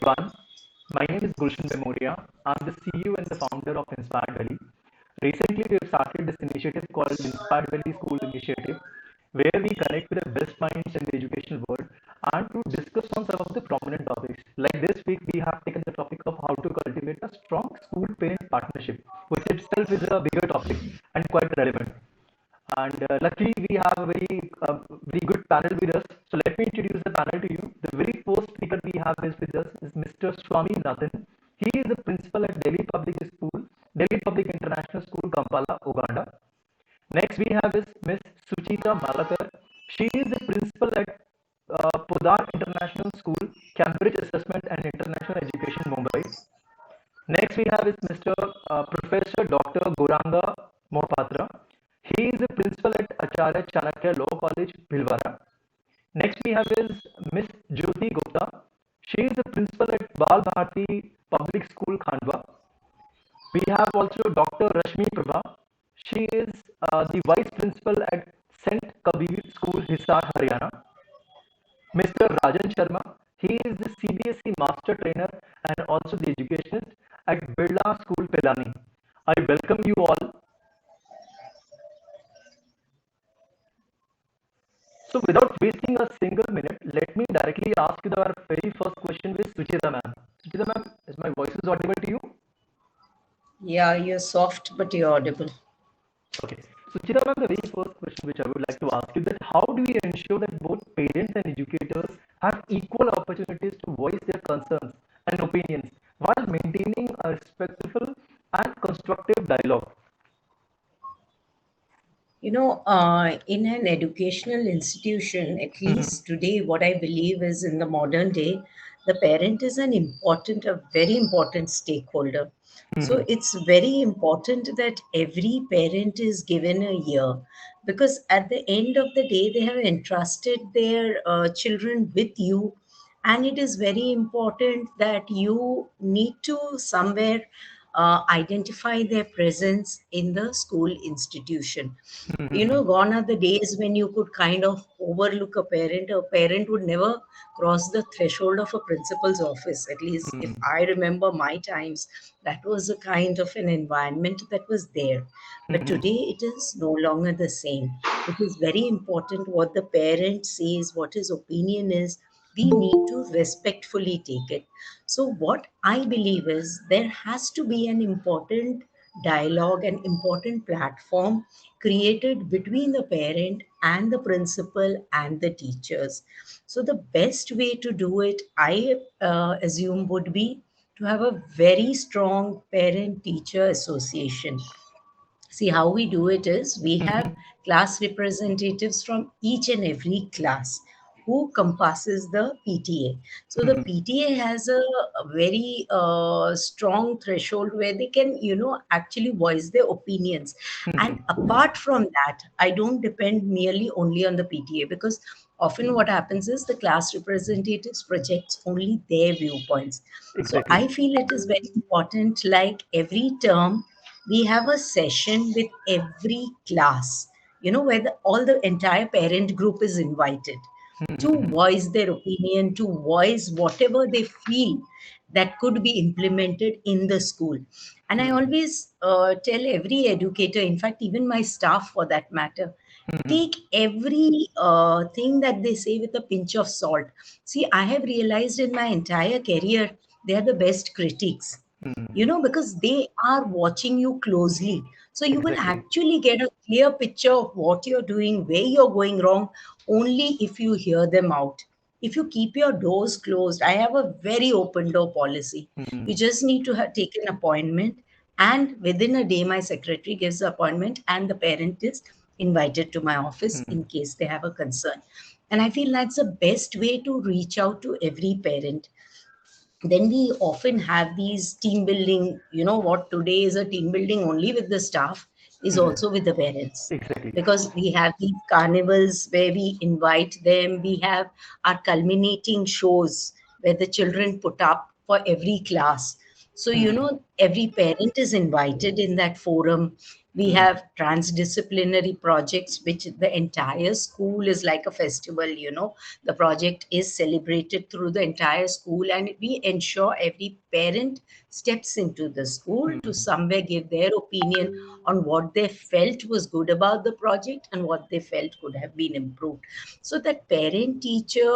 everyone. My name is Gulshan Memoria. I'm the CEO and the founder of Inspiredvalley. Recently, we have started this initiative called Inspiredvalley School Initiative, where we connect with the best minds in the educational world and to discuss on some of the prominent topics. Like this week, we have taken the topic of how to cultivate a strong school-parent partnership, which itself is a bigger topic and quite relevant. And luckily, we have a very good panel with us. So let me introduce the panel to you. The very first speaker we have is with us is Mr. Swami. He is the principal at Delhi Public International School, Kampala, Uganda. Next, we have is Miss Suchita Malakar. She is the principal at Podar International School, Cambridge Assessment and International Education, Mumbai. Next, we have is Mr. Professor Dr. Gauranga Mohapatra. He is the principal at Acharya Chankya Law College, Bhilwara. Next, we have is Miss Jyoti Gupta. She is the principal at Bharati Public School, Khandwa. We have also Dr. Rashmi Prabha. She is the vice principal at St.Kabir School, Hisar, Haryana. Mr. Rajan Sharma. He is the CBSE master trainer and also the educationist at Birla School, Pilani. I welcome you all. So without wasting a single minute, let me directly ask you our very first question with Suchita ma'am. Suchita ma'am, is my voice is audible to you? Yeah, you're soft, but you're audible. Okay. Suchita ma'am, the very first question which I would like to ask you that how do we ensure that both parents and educators have equal opportunities to voice their concerns and opinions while maintaining a respectful and constructive dialogue? In an educational institution, at least today, what I believe is in the modern day, the parent is a very important stakeholder. So it's very important that every parent is given a year because at the end of the day, they have entrusted their children with you. And it is very important that you need to somewhere identify their presence in the school institution. Gone are the days when you could kind of overlook a parent. A parent would never cross the threshold of a principal's office. At least if I remember my times, that was a kind of an environment that was there. But today it is no longer the same. It is very important what the parent says, what his opinion is. We need to respectfully take it. So, what I believe is there has to be an important dialogue, an important platform created between the parent and the principal and the teachers. So, the best way to do it, I assume, would be to have a very strong parent teacher association. See, how we do it is we have class representatives from each and every class who compasses the PTA. So the PTA has a very strong threshold where they can, actually voice their opinions. And apart from that, I don't depend merely only on the PTA because often what happens is the class representatives projects only their viewpoints. So Exactly. I feel it is very important, like every term we have a session with every class, where all the entire parent group is invited to voice their opinion, to voice whatever they feel that could be implemented in the school. And I always tell every educator, in fact, even my staff for that matter, take every thing that they say with a pinch of salt. See, I have realized in my entire career, they are the best critics, because they are watching you closely. So you will Exactly. actually get a clear picture of what you're doing, where you're going wrong, only if you hear them out. If you keep your doors closed, I have a very open door policy. You just need to take an appointment, and within a day, my secretary gives the appointment, and the parent is invited to my office in case they have a concern. And I feel that's the best way to reach out to every parent. Then we often have these team building, what today is a team building only with the staff is also with the parents, Exactly. because we have these carnivals where we invite them. We have our culminating shows where the children put up for every class. So every parent is invited in that forum. We have transdisciplinary projects, which the entire school is like a festival, the project is celebrated through the entire school, and we ensure every parent steps into the school to somewhere give their opinion on what they felt was good about the project and what they felt could have been improved. So that parent teacher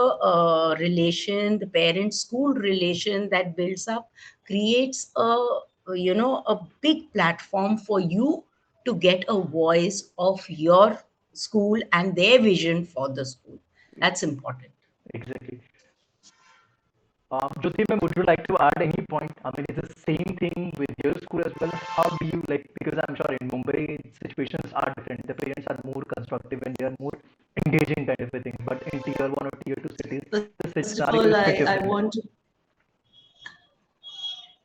relation, the parent school relation that builds up, creates a big platform for you to get a voice of your school and their vision for the school. That's important. Exactly. Jyoti ma'am, would you like to add any point? I mean, is the same thing with your school as well? How do you like? Because I'm sure in Mumbai situations are different. The parents are more constructive and they are more engaging kind of a thing. But in tier one or tier two cities, the First of scenario all, is bit I different. want to.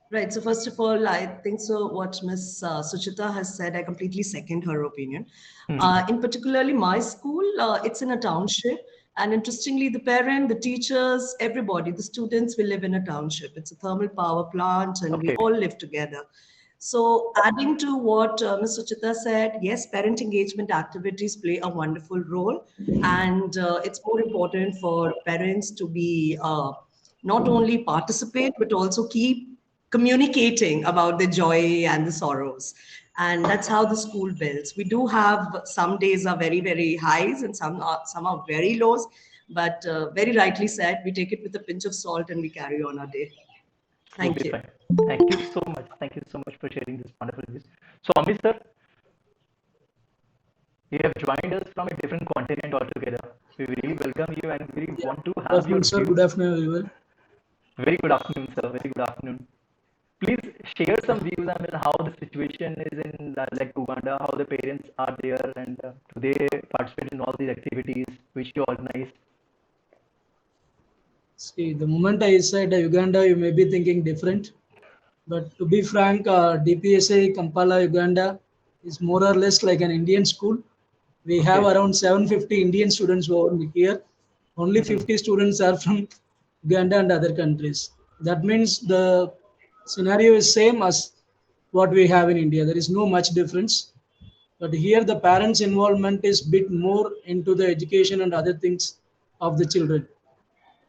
Right. So first of all, I think so. What Miss Suchita has said, I completely second her opinion. In particularly my school, it's in a township, and interestingly, the parent, the teachers, everybody, the students, we live in a township. It's a thermal power plant, and we Okay. all live together. So, adding to what Ms. Suchita said, yes, parent engagement activities play a wonderful role, and it's more important for parents to be not only participate but also keep communicating about the joy and the sorrows. And that's how the school builds. We do have some days are very, very highs and some are very lows, but very rightly said, we take it with a pinch of salt and we carry on our day. Thank Absolutely you. fine. Thank you so much. Thank you so much for sharing this wonderful news. So, Amit sir, you have joined us from a different continent altogether. We really welcome you and we Yeah. want to Good have your afternoon, sir. views. Good afternoon, everyone. Very good afternoon, sir. Very good afternoon. Please share some views. I mean, how the situation is in like Uganda, how the parents are there, and do they participate in all these activities which you organize? See, the moment I said Uganda, you may be thinking different. But to be frank, DPSA Kampala, Uganda is more or less like an Indian school. We have Okay. around 750 Indian students over here. Only Mhm. 50 students are from Uganda and other countries. That means the scenario is same as what we have in India. There is no much difference. But here the parents' involvement is bit more into the education and other things of the children.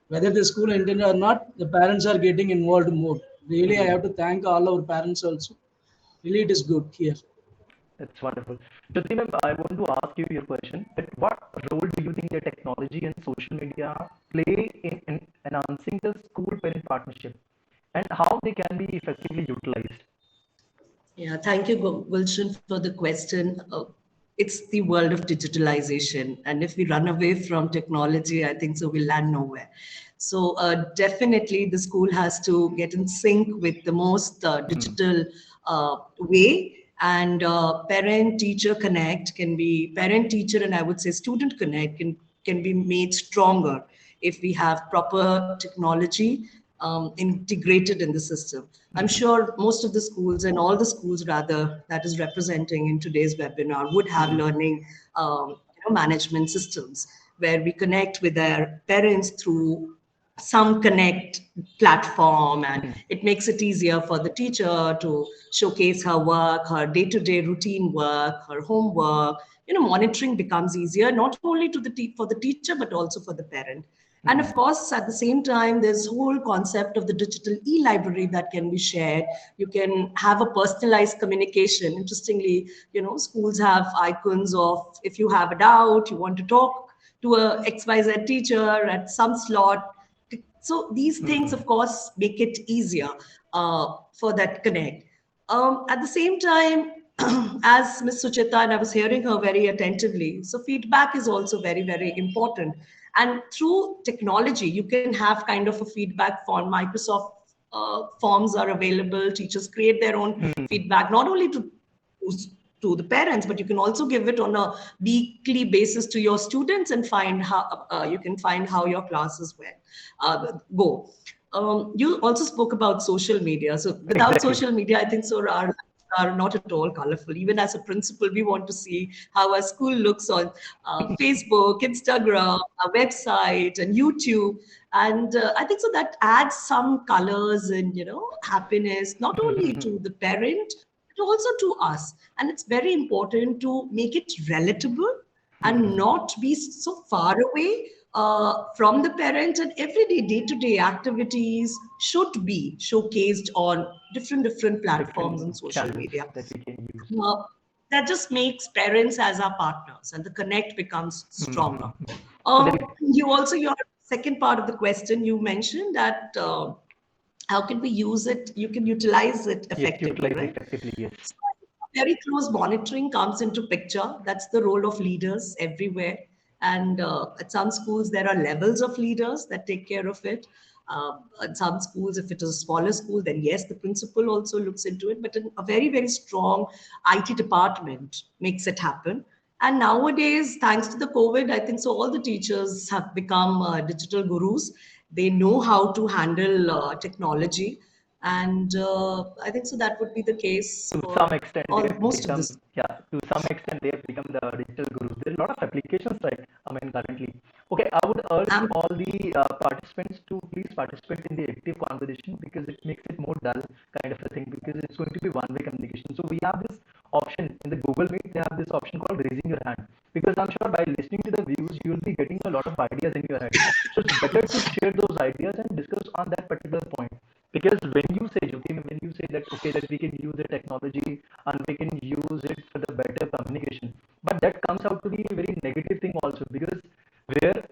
Whether the school intended or not, the parents are getting involved more. Really, I Mhm. have to thank all our parents also. Really, it is good here. That's wonderful. Jyoti ma'am, I want to ask you your question that what role do you think that technology and social media play in enhancing the school parent partnership and how they can be effectively utilized? Yeah, thank you, Gulshan, for the question. It's the world of digitalization, and if we run away from technology, I think so we'll land nowhere. So definitely, the school has to get in sync with the most digital way, and parent-teacher connect can be parent-teacher, and I would say student connect can be made stronger if we have proper technology integrated in the system. I'm sure most of the schools and all the schools rather that is representing in today's webinar would have learning management systems where we connect with their parents through some connect platform, and it makes it easier for the teacher to showcase her work, her day-to-day routine work, her homework. Monitoring becomes easier not only for the teacher but also for the parent. And of course, at the same time, there's whole concept of the digital e-library that can be shared. You can have a personalized communication. Interestingly, schools have icons of if you have a doubt, you want to talk to a XYZ teacher at some slot. So these things, of course, make it easier for that connect. At the same time, as Ms. Suchita, and I was hearing her very attentively, so feedback is also very, very important. And through technology, you can have kind of a feedback form. Microsoft forms are available. Teachers create their own feedback, not only to the parents, but you can also give it on a weekly basis to your students and find how you can find how your classes went go. You also spoke about social media. So without Exactly. social media, I think so are not at all colorful. Even as a principal, we want to see how our school looks on Facebook, Instagram, our website, and YouTube. And I think so that adds some colors and happiness not only to the parent but also to us. And it's very important to make it relatable and not be so far away from the parent. And everyday day-to-day activities should be showcased on different platforms and Different social channels media. that we can use. That just makes parents as our partners, and the connect becomes stronger. So there, You also, your second part of the question, you mentioned that how can we use it? You can utilize it yes, effectively, utilize right? effectively, yes. So I think very close monitoring comes into picture. That's the role of leaders everywhere. And at some schools, there are levels of leaders that take care of it. At some schools, if it is a smaller school, then yes, the principal also looks into it. But a very, very strong IT department makes it happen. And nowadays, thanks to the COVID, I think so all the teachers have become digital gurus. They know how to handle technology. And I think so that would be the case To some for extent they all have most of become, this. yeah, to some extent they have become the digital gurus. There are a lot of applications, right? I mean, currently. Okay, I would urge Um, all the participants to please participate in the active conversation, because it makes it more dull kind of a thing, because it's going to be one-way communication. So we have this option in the Google Meet. They have this option called raising your hand, because I'm sure by listening to the views you will be getting a lot of ideas in your head. So it's better to share those ideas and discuss on that particular point. Because when you say, Jyoti, when you say that, okay, that we can use the technology and we can use it for the better communication, but that comes out to be a very negative thing also, because where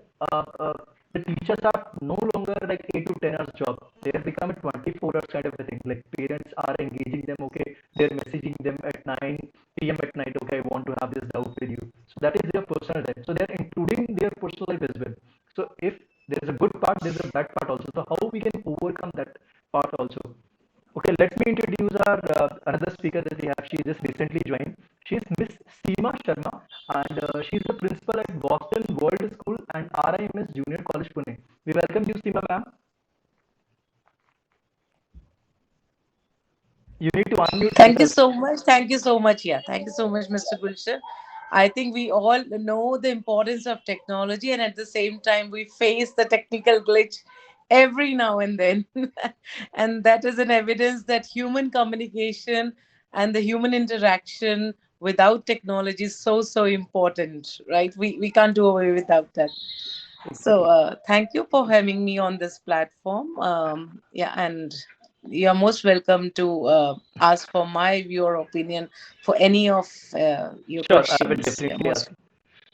the teachers are no longer like 8 to 10 hours job, they have become a 24 hours kind of a thing. Like parents are engaging them, okay, they're messaging them at 9 p.m. at night, okay, I want to have this doubt with you. So that is their personal life. So they're including their personal life as well. So if there's a good part, there's a bad part also. So how we can overcome that part also? Okay, let me introduce our another speaker that we have. She just recently joined. She's Miss Seema Sharma, and she's the principal at Boston World School and RIMS Junior College, Pune. We welcome you, Seema, ma'am. You need to unmute Thank you yourself. so much. Thank you so much. Yeah. Thank you so much, Mr. Gulshan. I think we all know the importance of technology, and at the same time, we face the technical glitch every now and then. And that is an evidence that human communication and the human interaction without technology is so, so important, right? We can't do away without that. So, Exactly. thank you for having me on this platform. Yeah, and you're most welcome to ask for my view or opinion for any of your Sure, I will questions. Yeah, definitely most. ask.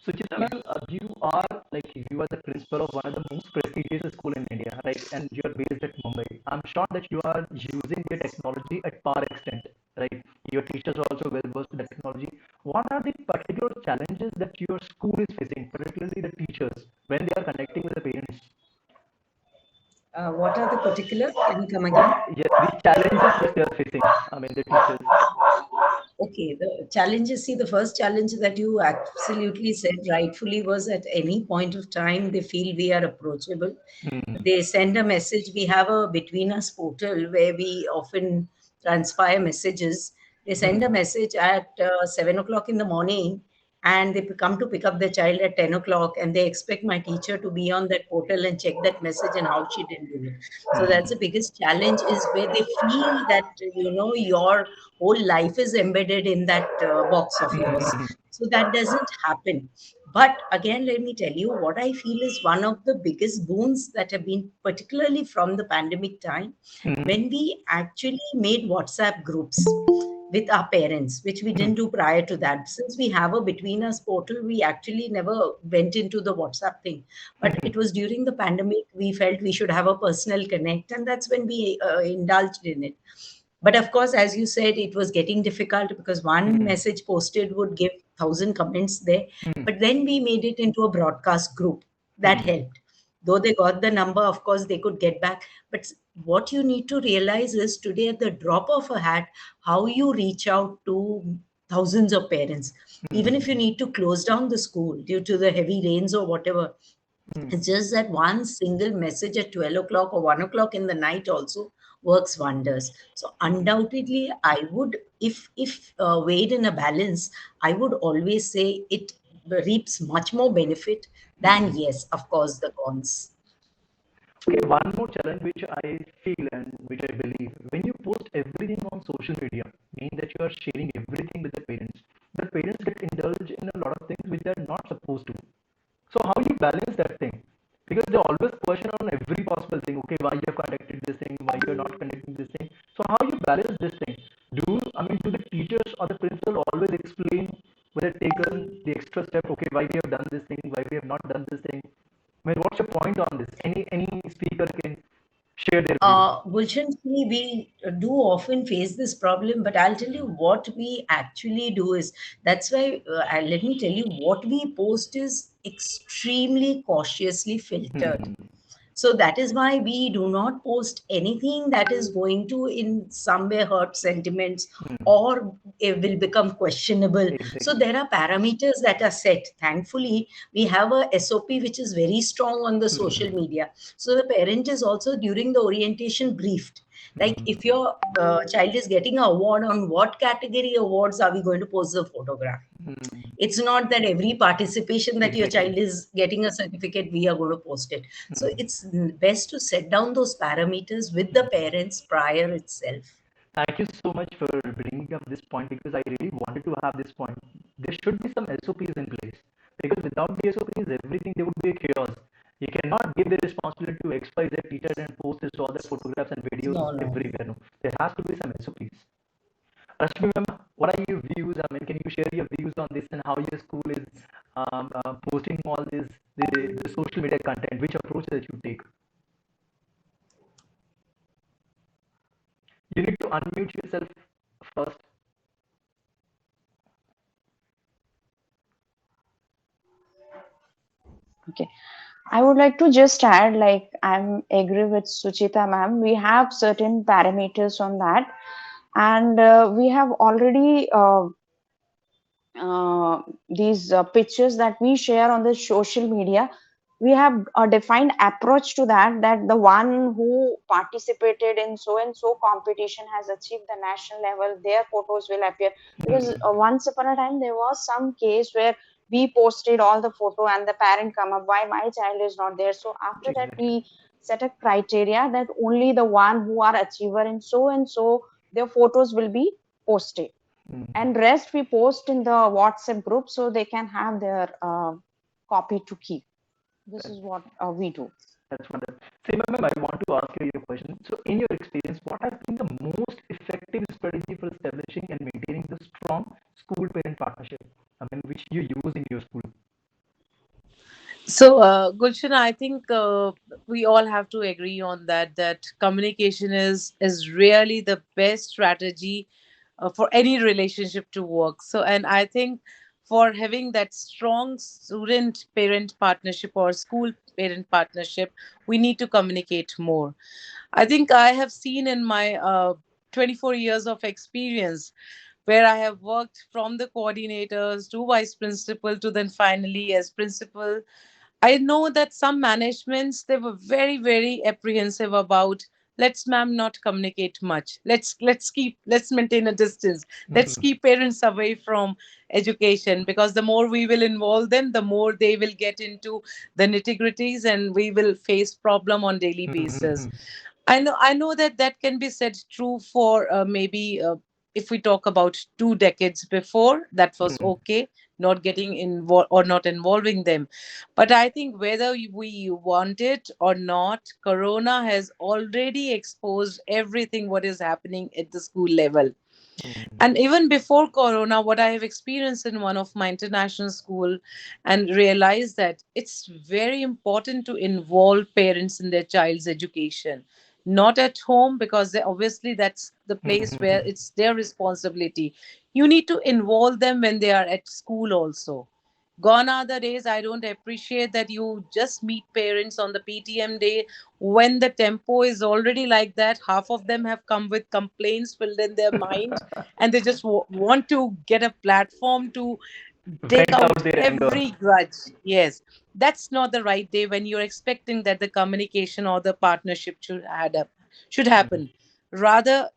Suchita, Yeah. ma'am, you are the principal of one of the most prestigious school in India, right? And you are based at Mumbai. I'm sure that you are using the technology at par extent, right? Your teachers are also well versed with the technology. What are the particular challenges that your school is facing, particularly the teachers, when they are connecting with the parents? What are the particular? Can you come again? Yes, the challenges which they are facing. I mean, the teachers. Okay, the challenges, see, the first challenge that you absolutely said rightfully was at any point of time they feel we are approachable. Hmm. They send a message. We have a between us portal where we often transpire messages. They send a Hmm. message at 7 o'clock in the morning, and they come to pick up their child at 10 o'clock, and they expect my teacher to be on that portal and check that message and how she did do it. So that's the Hmm. biggest challenge, is where they feel that your whole life is embedded in that box of yours. Hmm. So that doesn't happen. But again, let me tell you what I feel is one of the biggest boons that have been, particularly from the pandemic time, Hmm. when we actually made WhatsApp groups with our parents, which we Hmm. didn't do prior to that. Since we have a between us portal, we actually never went into the WhatsApp thing. But Hmm. it was during the pandemic, we felt we should have a personal connect, and that's when we indulged in it. But of course, as you said, it was getting difficult because one Hmm. message posted would give 1,000 comments there. Hmm. But then we made it into a broadcast group. That Hmm. helped. Though they got the number, of course, they could get back. But what you need to realize is today, at the drop of a hat, how you reach out to thousands of parents. Even if you need to close down the school due to the heavy rains or whatever, Hmm. it's just that one single message at 12 o'clock or 1 o'clock in the night also works wonders. So undoubtedly, I would, if weighed in a balance, I would always say it reaps much more benefit than, Hmm. yes, of course, the cons. Okay, one more challenge which I feel and which I believe, when you post everything on social media, mean that you are sharing everything with the parents. The parents get indulged in a lot of things which they are not supposed to. So how you balance that thing? Because they always question on every possible thing. Okay, why you have conducted this thing? Why you are not conducting this thing? So how you balance this thing? Do the teachers or the principal always explain when they've taken the extra step? Okay, why we have done this thing? Why we have not done this thing? I mean, what's your point on this? Any speaker can share their views. Gulshan, see, we do often face this problem, but I'll tell you what we actually do is that's why let me tell you what we post is extremely cautiously filtered. Hmm. So that is why we do not post anything that is going to in some way hurt sentiments Hmm. or it will become questionable. So Exactly. there are parameters that are set. Thankfully, we have a SOP which is very strong on the social Hmm. media. So the parent is also during the orientation briefed. Like if Hmm. your child is getting an award, on what category awards are we going to post the photograph? Hmm. It's not that every participation that your Exactly. child is getting a certificate, we are going to post it. So Hmm. it's best to set down those parameters with the parents prior itself. Thank you so much for bringing up this point because I really wanted to have this point. There should be some SOPs in place because without the SOPs, everything there would be a chaos. You cannot give the responsibility to XYZ teacher and post this all the photographs and videos No, no. everywhere. No, there has to be some SOPs. Rashmi ma'am, what are your views? I mean, can you share your views on this and how your school is posting all this the social media content? Which approach that you take? You need to unmute yourself first. Okay. I would like to just add, like, I'm agree with Suchita ma'am. We have certain parameters on that, and we have already these pictures that we share on the social media. We have a defined approach to that. That the one who participated in so and so competition has achieved the national level, their photos will appear. Because Hmm. once upon a time there was some case where we posted all the photo and the parent come up, why my child is not there. So after that Exactly. we set a criteria that only the one who are achiever in so and so their photos will be posted, Hmm. and rest we post in the WhatsApp group so they can have their copy to keep. This is what we do. That's wonderful. Seema ma'am, I want to ask you your question. So, in your experience, what has been the most effective strategy for establishing and maintaining the strong school-parent partnership? I mean, which you use in your school? So, Gulshan, I think we all have to agree on that. That communication is really the best strategy for any relationship to work. So, and I think for having that strong student-parent partnership or school-parent partnership, we need to communicate more. I think I have seen in my 24 years of experience where I have worked from the coordinators to vice principal to then finally as principal. I know that some managements they were very very apprehensive about let's ma'am not communicate much. Let's maintain a distance. Let's Hmm. keep parents away from education because the more we will involve them, the more they will get into the nitty-gritties and we will face problem on daily basis. Hmm. I know that that can be said true for maybe if we talk about 2 decades before, that was Hmm. okay, not getting involved or not involving them. But I think whether we want it or not, Corona has already exposed everything what is happening at the school level. Hmm. And even before Corona, what I have experienced in one of my international school and realized that it's very important to involve parents in their child's education. Not at home because obviously that's the place where Hmm. it's their responsibility. You need to involve them when they are at school also. Gone are the days I don't appreciate that you just meet parents on the PTM day when the tempo is already like that. Half of them have come with complaints filled in their mind and they just want to get a platform to take Vent out out their anger. every grudge. Yes, that's not the right day when you're expecting that the communication or the partnership should Hmm. happen. Rather,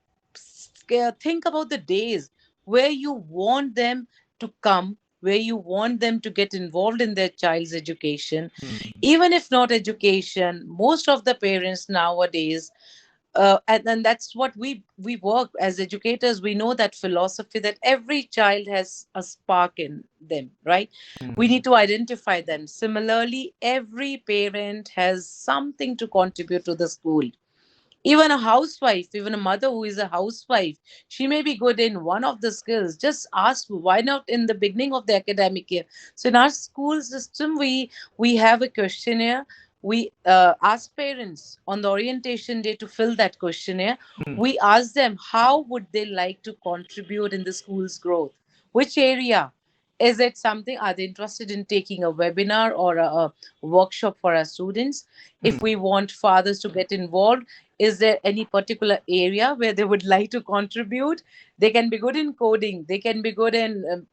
think about the days where you want them to come, where you want them to get involved in their child's education. Hmm. Even if not education, most of the parents nowadays and that's what we work as educators. We know that philosophy, that every child has a spark in them, right? We need to identify them. Similarly, every parent has something to contribute to the school. Even a housewife, even a mother who is a housewife, she may be good in one of the skills. Just ask, why not in the beginning of the academic year? So in our school system, we have a questionnaire. We ask parents on the orientation day to fill that questionnaire. We ask them how would they like to contribute in the school's growth, which area. Is it something, are they interested in taking a webinar or a workshop for our students? If we want fathers to get involved, is there any particular area where they would like to contribute? They can be good in coding, they can be good in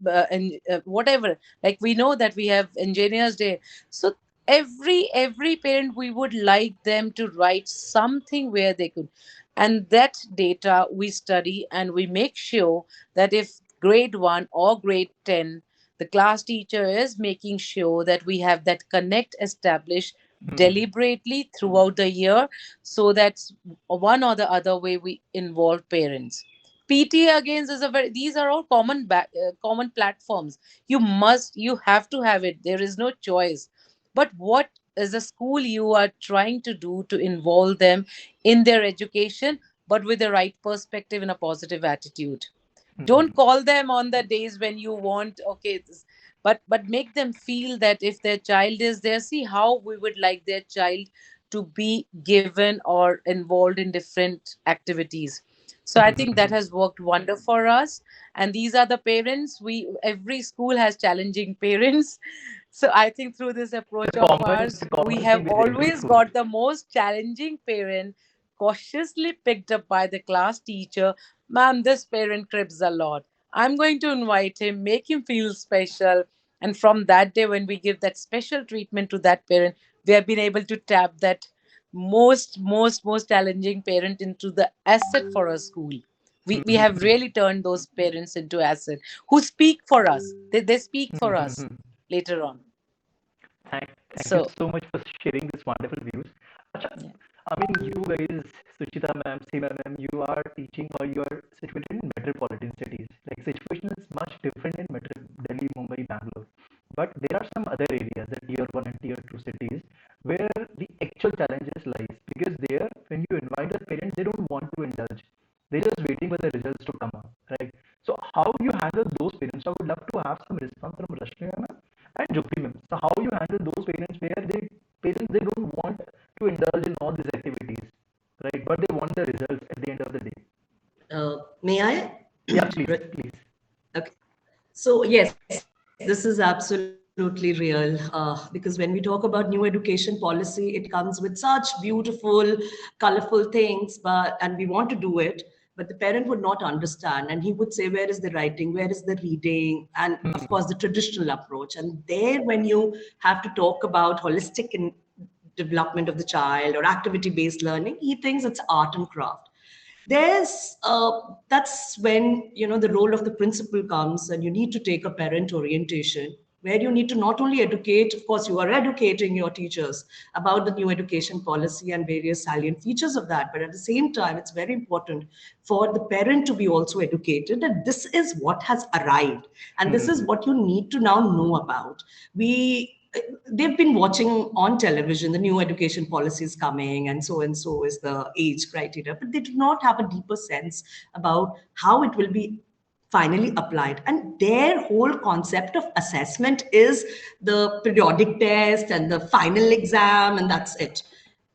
whatever. Like, we know that we have engineers day. So every parent, we would like them to write something where they could. And that data we study, and we make sure that if grade 1 or grade 10, the class teacher is making sure that we have that connect established deliberately throughout the year, so that's one or the other way we involve parents. PTA again is a very, these are all common platforms. You have to have it. There is no choice. But what is a school you are trying to do to involve them in their education, but with the right perspective and a positive attitude? Don't call them on the days when you want, okay, but make them feel that if their child is there, see how we would like their child to be given or involved in different activities. So I think that has worked wonder for us. And these are the parents, we every school has challenging parents. So I think through this approach of The ours, we common have thing with every always school. got the most challenging parent, cautiously picked up by the class teacher. Ma'am, this parent cribs a lot. I'm going to invite him, make him feel special. And from that day, when we give that special treatment to that parent, we have been able to tap that most challenging parent into the asset for our school. We have really turned those parents into asset who speak for us. They speak for us later on. Thank you So so much for sharing this wonderful views. Acha, yeah. I mean, you guys, Suchita ma'am, Seema ma'am, you are teaching or you are situated in metropolitan cities. Like, situation is much different in Delhi, Mumbai, Bangalore. But there are some other areas, the tier one and tier two cities, where the actual challenges lies. Because there, when you invite the parents, they don't want to indulge. They're just waiting for the results to come up, right? So how you handle those parents? I would love to have some response from Rashmi ma'am and Jyoti ma'am. So how you handle those parents where they don't want to indulge in all these activities, right? But they want the results at the end of the day. May I? Yeah, please, please. Okay. So yes, this is absolutely real because when we talk about new education policy, it comes with such beautiful, colorful things, and we want to do it, but the parent would not understand, and he would say, "Where is the writing? Where is the reading?" And of course, the traditional approach. And there, when you have to talk about holistic development of the child or activity-based learning, he thinks it's art and craft. That's when the role of the principal comes, and you need to take a parent orientation where you need to not only educate, of course you are educating your teachers about the new education policy and various salient features of that, but at the same time it's very important for the parent to be also educated that this is what has arrived and this is what you need to now know about. we They've been watching on television the new education policy is coming and so is the age criteria, but they do not have a deeper sense about how it will be finally applied. And their whole concept of assessment is the periodic test and the final exam, and that's it.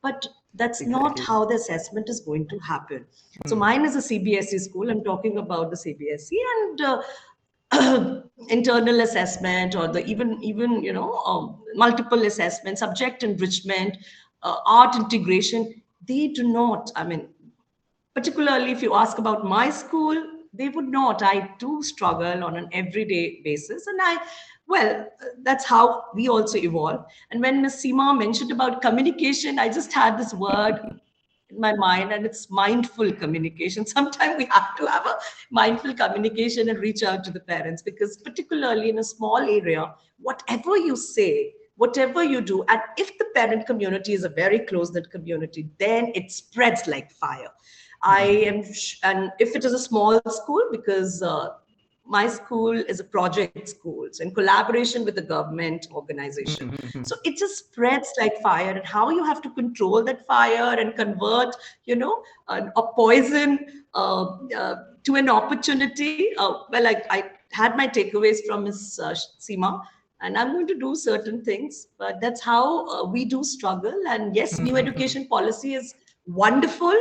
But that's not Exactly. how the assessment is going to happen. So mine is a CBSE school. I'm talking about the CBSE, and internal assessment or the even multiple assessment, subject enrichment, art integration, they do not, I mean, particularly if you ask about my school, they would not. I do struggle on an everyday basis, and well, that's how we also evolve. And when Ms. Seema mentioned about communication, I just had this word in my mind, and it's mindful communication. Sometimes we have to have a mindful communication and reach out to the parents, because particularly in a small area, whatever you say, whatever you do, and if the parent community is a very close-knit community, then it spreads like fire. And if it is a small school, because my school is a project school, so in collaboration with the government organization. So it just spreads like fire, and how you have to control that fire and convert, a poison to an opportunity. Well, I had my takeaways from Ms. Seema, and I'm going to do certain things, but that's how we do struggle. And yes, new education policy is wonderful.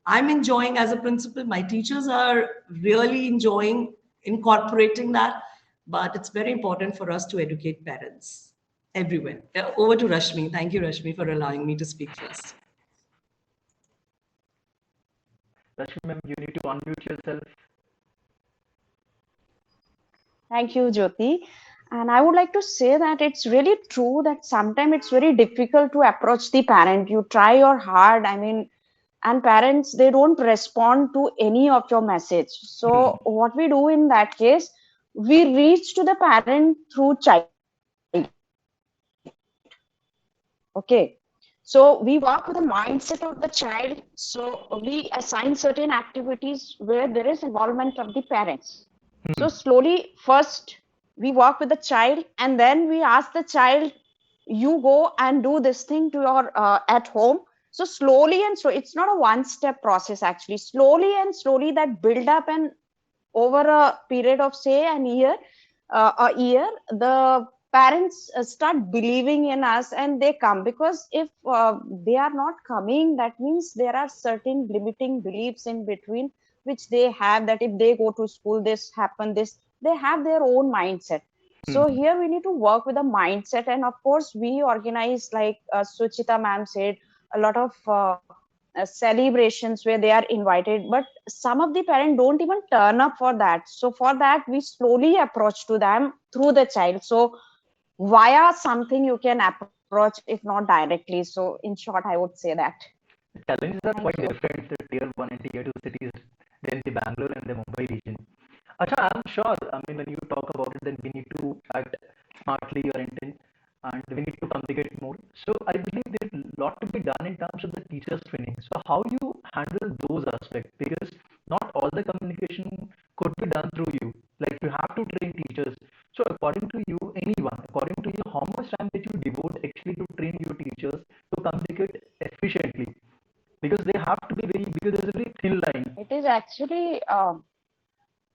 I'm enjoying as a principal. My teachers are really enjoying incorporating that, but it's very important for us to educate parents everywhere. Over to Rashmi. Thank you, Rashmi, for allowing me to speak first. Rashmi ma'am, you need to unmute yourself. Thank you, Jyoti. And I would like to say that it's really true that sometimes it's very difficult to approach the parent. You try your hard, I mean, and parents, they don't respond to any of your message. So what we do in that case, we reach to the parent through child. Okay. So we work with the mindset of the child. So we assign certain activities where there is involvement of the parents. So slowly, first we work with the child, and then we ask the child, you go and do this thing to your at home. So slowly and so it's not a one-step process actually. Slowly and slowly that build up, and over a period of say a year, the parents start believing in us and they come. Because if they are not coming, that means there are certain limiting beliefs in between which they have, that if they go to school this happen, this, they have their own mindset. So here we need to work with the mindset, and of course we organize, like Suchita ma'am said, a lot of celebrations where they are invited, but some of the parents don't even turn up for that. So for that we slowly approach to them through the child. So via something you can approach, if not directly. So in short, I would say that. The challenges are Thank quite you. different, the tier 1 and tier 2 cities than the Bangalore and the Mumbai region. Acha, I'm sure, I mean, when you talk about it, then we need to act smartly or intent, and we need to communicate more. So I believe there's a lot to be done in terms of the teachers training. So how you handle those aspects? Because not all the communication could be done through you. Like you have to train teachers. So according to you, anyone, according to you, how much time did you devote actually to train your teachers to communicate efficiently? Because they have to be very, because there's a very thin line. It is actually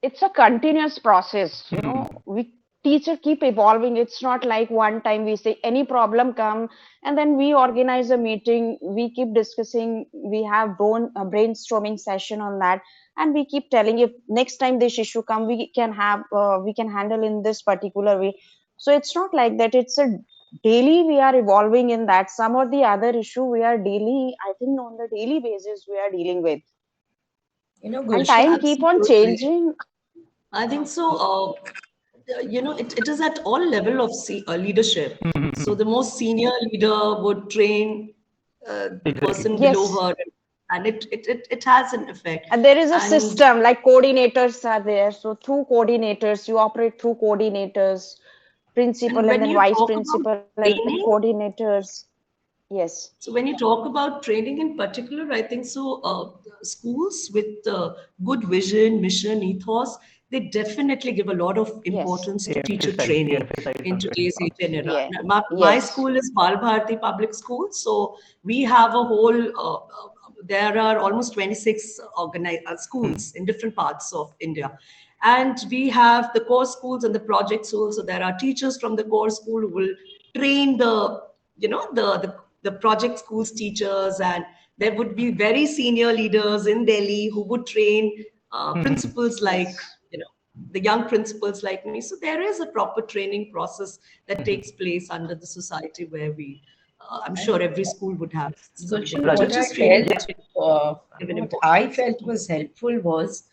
it's a continuous process. You know, we teacher keep evolving. It's not like one time we say any problem come and then we organize a meeting, we keep discussing, we have brainstorming session on that, and we keep telling, if next time this issue come, we can handle in this particular way. So it's not like that. It's a daily we are evolving in that. Some of the other issue we are daily, I think on the daily basis we are dealing with, and Gulshan, time keep on Absolutely. changing. I think so. It is at all level of leadership. So the most senior leader would train the Exactly. person below Yes. her, and it has an effect. And there is a And system, like coordinators are there. So through coordinators, you operate through coordinators, principal and when then you vice talk about principal and then training, coordinators. Yes. so when you talk about training in particular, I think so. Schools with good vision, mission, ethos, they definitely give a lot of Yes. importance They to teacher emphasize, they training emphasize in on today's certain age and parts. era. Yeah. My Yes. school is Bharati Public School, so we have a whole. There are almost 26 schools in different parts of India. And we have the core schools and the project schools. So there are teachers from the core school who will train the project schools teachers, and there would be very senior leaders in Delhi who would train principals like Yes. the young principals like me. So there is a proper training process that takes place under the society where I'm sure every school would have something, Gulshan, Rajan? which is really given what importance. I felt was helpful was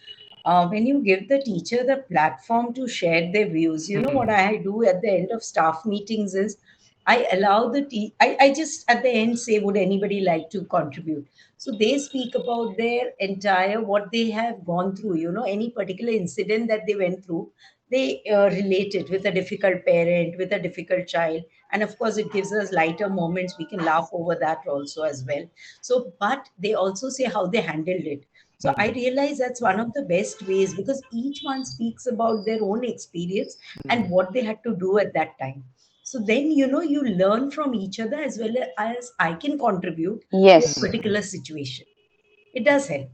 when you give the teacher the platform to share their views. You know what I do at the end of staff meetings is I allow I just at the end say, would anybody like to contribute? So they speak about their entire what they have gone through, any particular incident that they went through. they relate it with a difficult parent, with a difficult child. And of course, it gives us lighter moments. We can laugh over that also as well. So, but they also say how they handled it. So I realize that's one of the best ways, because each one speaks about their own experience and what they had to do at that time. So then, you learn from each other, as well as I can contribute to a Yes. particular situation. It does help.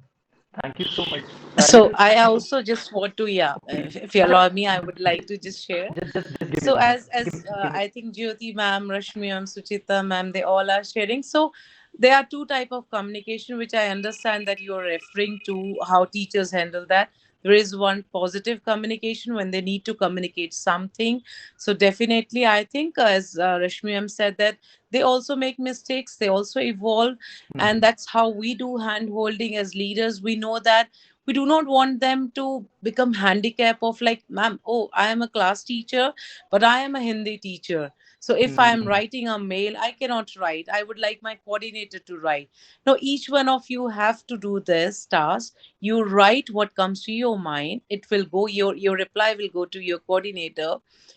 Thank you so much. So Just I also just want to, yeah, please, if you allow me, I would like to just share. just give me So a minute. as Give me. I think Jyoti ma'am, Rashmi ma'am, Suchita ma'am, they all are sharing. So there are two type of communication which I understand that you are referring to, how teachers handle that. There is one positive communication when they need to communicate something. So definitely, I think as Rashmi ma'am said that they also make mistakes, they also evolve, and that's how we do hand holding as leaders. We know that we do not want them to become handicap of like, ma'am, oh, I am a class teacher, but I am a Hindi teacher. So if I am writing a mail, I cannot write. I would like my coordinator to write. Now, each one of you have to do this task. You write what comes to your mind. It will go, your reply will go to your coordinator.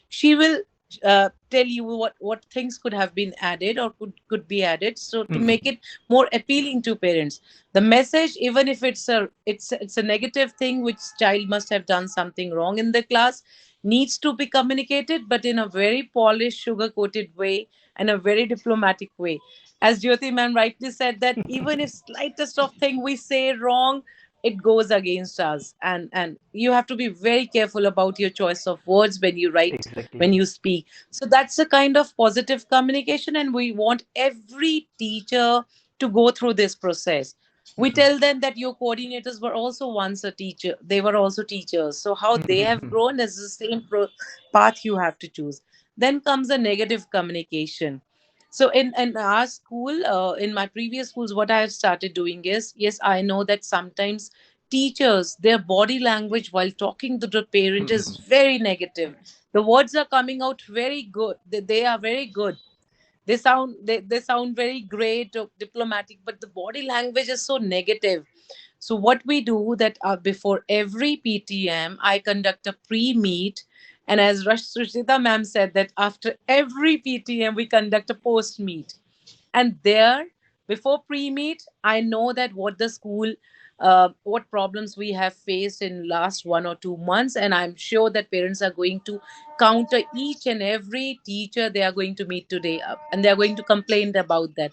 She will tell you what things could have been added or could be added, so to make it more appealing to parents. The message, even if it's a negative thing which child must have done something wrong in the class, needs to be communicated, but in a very polished, sugar coated way and a very diplomatic way. As Jyoti ma'am rightly said, that even if slightest of thing we say wrong, it goes against us. And you have to be very careful about your choice of words when you write, Exactly. when you speak. So that's a kind of positive communication, and we want every teacher to go through this process. We tell them that your coordinators were also once a teacher, they were also teachers, so how they have grown is the same path you have to choose. Then comes the negative communication. So in our school, in my previous schools, what I have started doing is, yes, I know that sometimes teachers, their body language while talking to the parent is very negative. The words are coming out very good, they are very good, they sound very great or diplomatic, but the body language is so negative. So what we do that, before every PTM I conduct a pre-meet, and as Suchita ma'am said that after every PTM we conduct a post-meet. And there, before pre-meet, I know that what the school, what problems we have faced in last 1 or 2 months, and I'm sure that parents are going to counter each and every teacher they are going to meet today, and they are going to complain about that.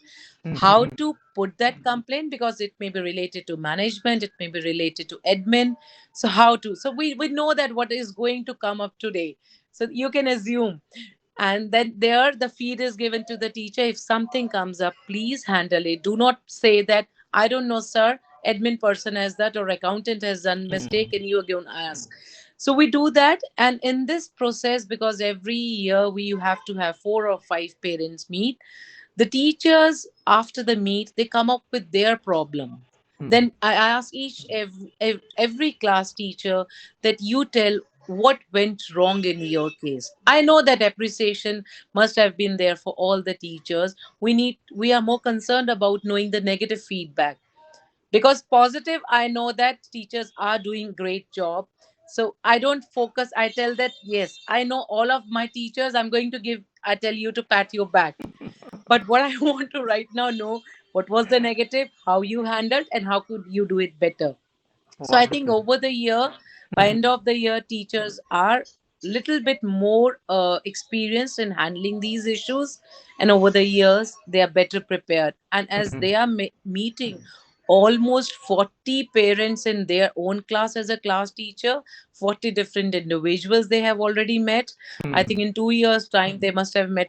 How to put that complaint, because it may be related to management, it may be related to admin. So how to, so we know that what is going to come up today, so you can assume. And then there the feed is given to the teacher. If something comes up, please handle it. Do not say that, I don't know, sir, admin person has that, or accountant has done mistake and you are going to ask. So we do that. And in this process, because every year we have to have 4 or 5 parents meet, the teachers after the meet they come up with their problem. Then I ask every class teacher that you tell what went wrong in your case. I know that appreciation must have been there for all the teachers. We are more concerned about knowing the negative feedback, because positive, I know that teachers are doing great job. So I don't focus, I tell that yes, I know all of my teachers, I'm going to give, I tell you to pat your back. But what I want to right now know, what was the negative, how you handled, and how could you do it better. So I think Wonderful. over the year, by end of the year, teachers are little bit more experienced in handling these issues, and over the years they are better prepared. And as they are meeting almost 40 parents in their own class as a class teacher, 40 different individuals they have already met. I think in 2 years time they must have met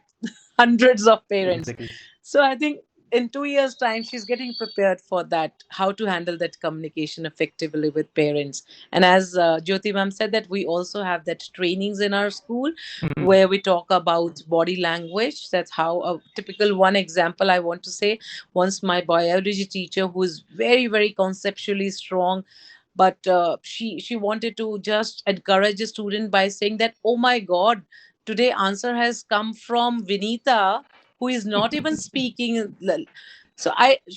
hundreds of parents. Exactly. So I think in 2 years time she's getting prepared for that, how to handle that communication effectively with parents. And as Jyoti ma'am said that we also have that trainings in our school where we talk about body language. That's how a typical one example I want to say. Once my biology teacher, who is very very conceptually strong, but she wanted to just encourage a student by saying that, oh my god, today answer has come from Vinita, who is not even speaking. So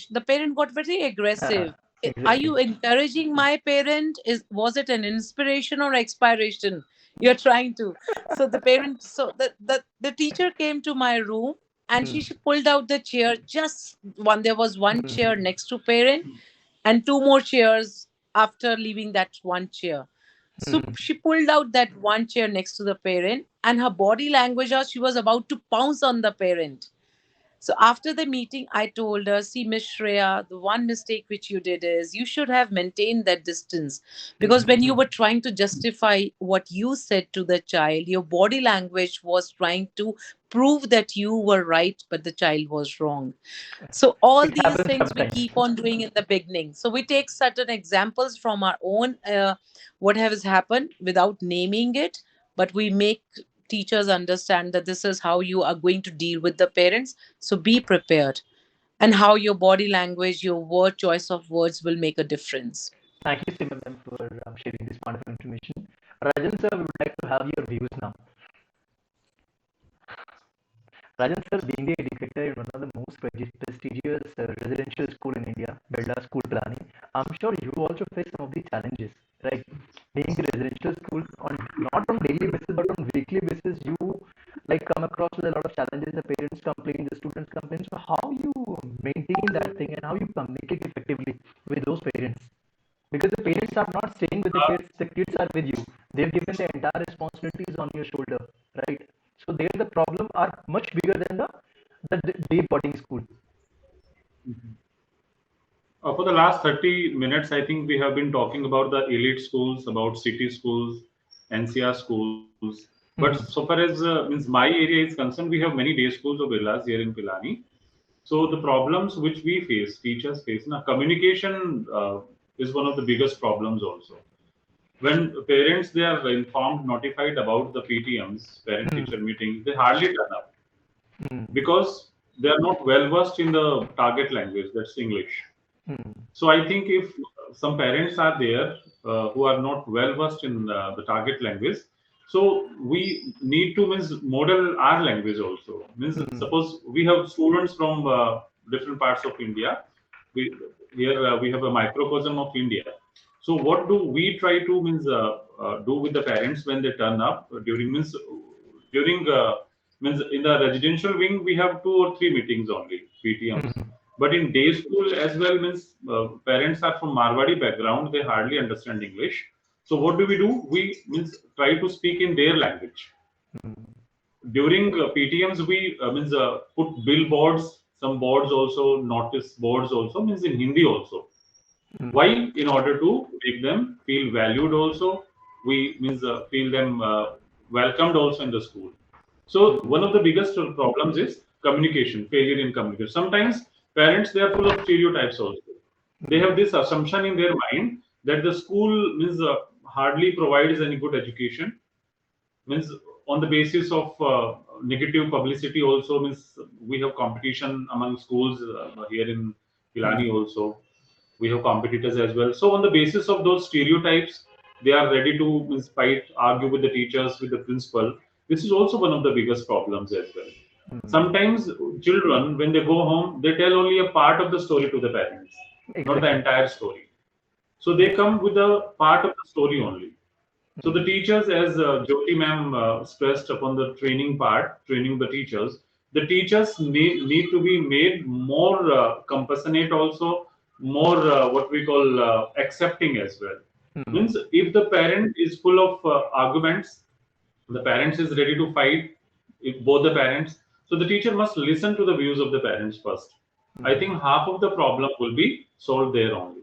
the parent got very aggressive. Are Exactly. you encouraging my parent? Is was it an inspiration or expiration? You're trying to. So the parent, so the teacher came to my room, and she pulled out the chair. Just one, there was one chair next to parent, and two more chairs after leaving that one chair. So she pulled out that one chair next to the parent, and her body language was she was about to pounce on the parent. So after the meeting, I told her, see, Miss Shreya, the one mistake which you did is you should have maintained that distance. Because when you were trying to justify what you said to the child, your body language was trying to prove that you were right, but the child was wrong. So all It these happens things we sometimes. keep on doing in the beginning. So we take certain examples from our own, what has happened without naming it, but we make teachers understand that this is how you are going to deal with the parents. So be prepared, and how your body language, your word choice of words will make a difference. Thank you, Seema ma'am, for sharing this wonderful information. Rajan sir, we would like to have your views now. Rajan sir, being an educator in one of the most prestigious residential school in India, Birla School Pilani, I'm sure you also face some of the challenges, right? Being a residential school on not on daily basis but on weekly basis, you like come across with a lot of challenges. The parents complain, the students complain. So how you maintain that thing and how you communicate effectively with those parents? Because the parents are not staying with the kids are with you. They've given the entire responsibilities on your shoulder, right? So there the problem are much bigger than the day boarding school. For the last 30 minutes, I think we have been talking about the elite schools, about city schools, NCR schools. But so far as means my area is concerned, we have many day schools or villas here in Pilani. So the problems which we face, teachers face, now communication is one of the biggest problems also. When parents they are informed, notified about the PTMs, parent-teacher meetings, they hardly turn up because they are not well versed in the target language, that's English. So I think if some parents are there who are not well versed in the target language, so we need to means model our language also. Means suppose we have students from different parts of India. Here we have a microcosm of India. So what do we try to means do with the parents when they turn up during means in the residential wing we have 2 or 3 meetings only PTMs. But in day school as well means parents are from Marwadi background, they hardly understand English. So what do? We means try to speak in their language. During PTMs, we means put billboards, some boards also, notice boards also, means in Hindi also. Why? In order to make them feel valued also. We means feel them welcomed also in the school. So one of the biggest problems is communication, failure in communication. Sometimes parents they are full of stereotypes also. They have this assumption in their mind that the school means hardly provides any good education. Means on the basis of negative publicity also means we have competition among schools here in Pilani also. We have competitors as well. So on the basis of those stereotypes, they are ready to means, fight, argue with the teachers, with the principal. This is also one of the biggest problems as well. Sometimes children, when they go home, they tell only a part of the story to the parents, not the entire story. So they come with a part of the story only. So the teachers, as Jyoti ma'am stressed upon the training part, training the teachers need to be made more compassionate also, more what we call accepting as well. Means if the parent is full of arguments, the parents is ready to fight, if both the parents, so the teacher must listen to the views of the parents first. I think half of the problem will be solved there only.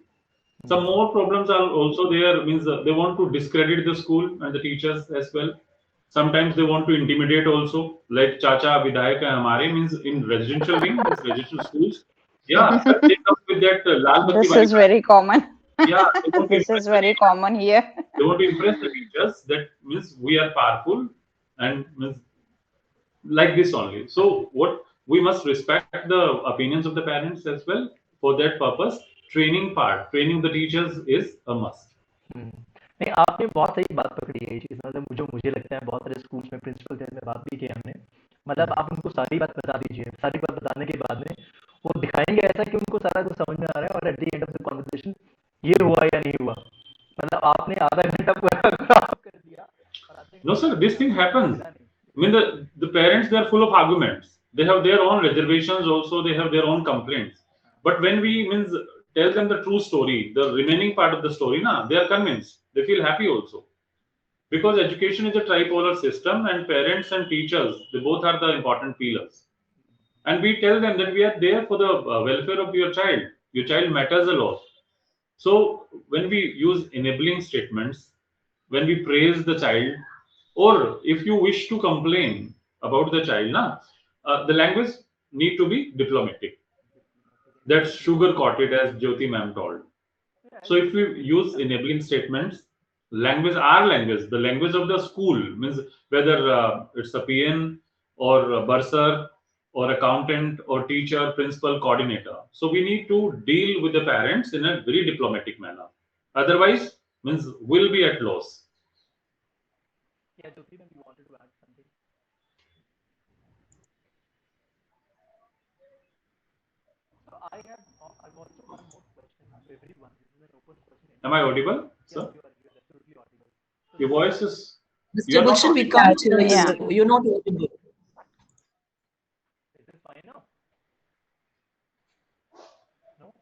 Some more problems are also there, means they want to discredit the school and the teachers as well. Sometimes they want to intimidate also, like Chacha Vidhayak Hamare means in residential wing, means residential schools. Yeah, they come with that Lal Batti This Wali is very common. yeah, they want to This impress is the very teachers. common here. They want to impress the teachers that means we are powerful and means like this only. So what we must respect the opinions of the parents as well. For that purpose, training the teachers is a must. नहीं आपने बहुत सही बात पकड़ी है ये चीज़ मतलब मुझे लगता है बहुत सारे स्कूल्स में प्रिंसिपल से बात भी की हमने मतलब आप उनको सारी बात बता दीजिए सारी बात बताने के बाद में वो दिखाएंगे ऐसा कि उनको सारा कुछ समझ में आ रहा है और at the end of the conversation ये हुआ या नहीं हुआ मतलब आपने आधा घंटा पूरा खराब कर दिया No, happens. I mean, the parents, they are full of arguments. They have their own reservations also. They have their own complaints. But when we means tell them the true story, the remaining part of the story, na, they are convinced. They feel happy also. Because education is a tripolar system, and parents and teachers, they both are the important pillars. And we tell them that we are there for the welfare of your child. Your child matters a lot. So when we use enabling statements, when we praise the child, or if you wish to complain about the child, the language need to be diplomatic. That's sugar coated, as Jyoti ma'am told. So if we use enabling statements, language, our language, the language of the school, means whether it's a PN or a bursar or accountant or teacher, principal, coordinator. So we need to deal with the parents in a very diplomatic manner. Otherwise, means we'll be at loss. Yeah, Jyoti, you wanted to add something? So I've also one more question to everyone. This is an open question. Am I audible, Yes, sir? you're absolutely audible. So Your voice is, you Mr. are not Gulshan, we audible. can't hear Yeah. you. You're not audible. is this fine now? No?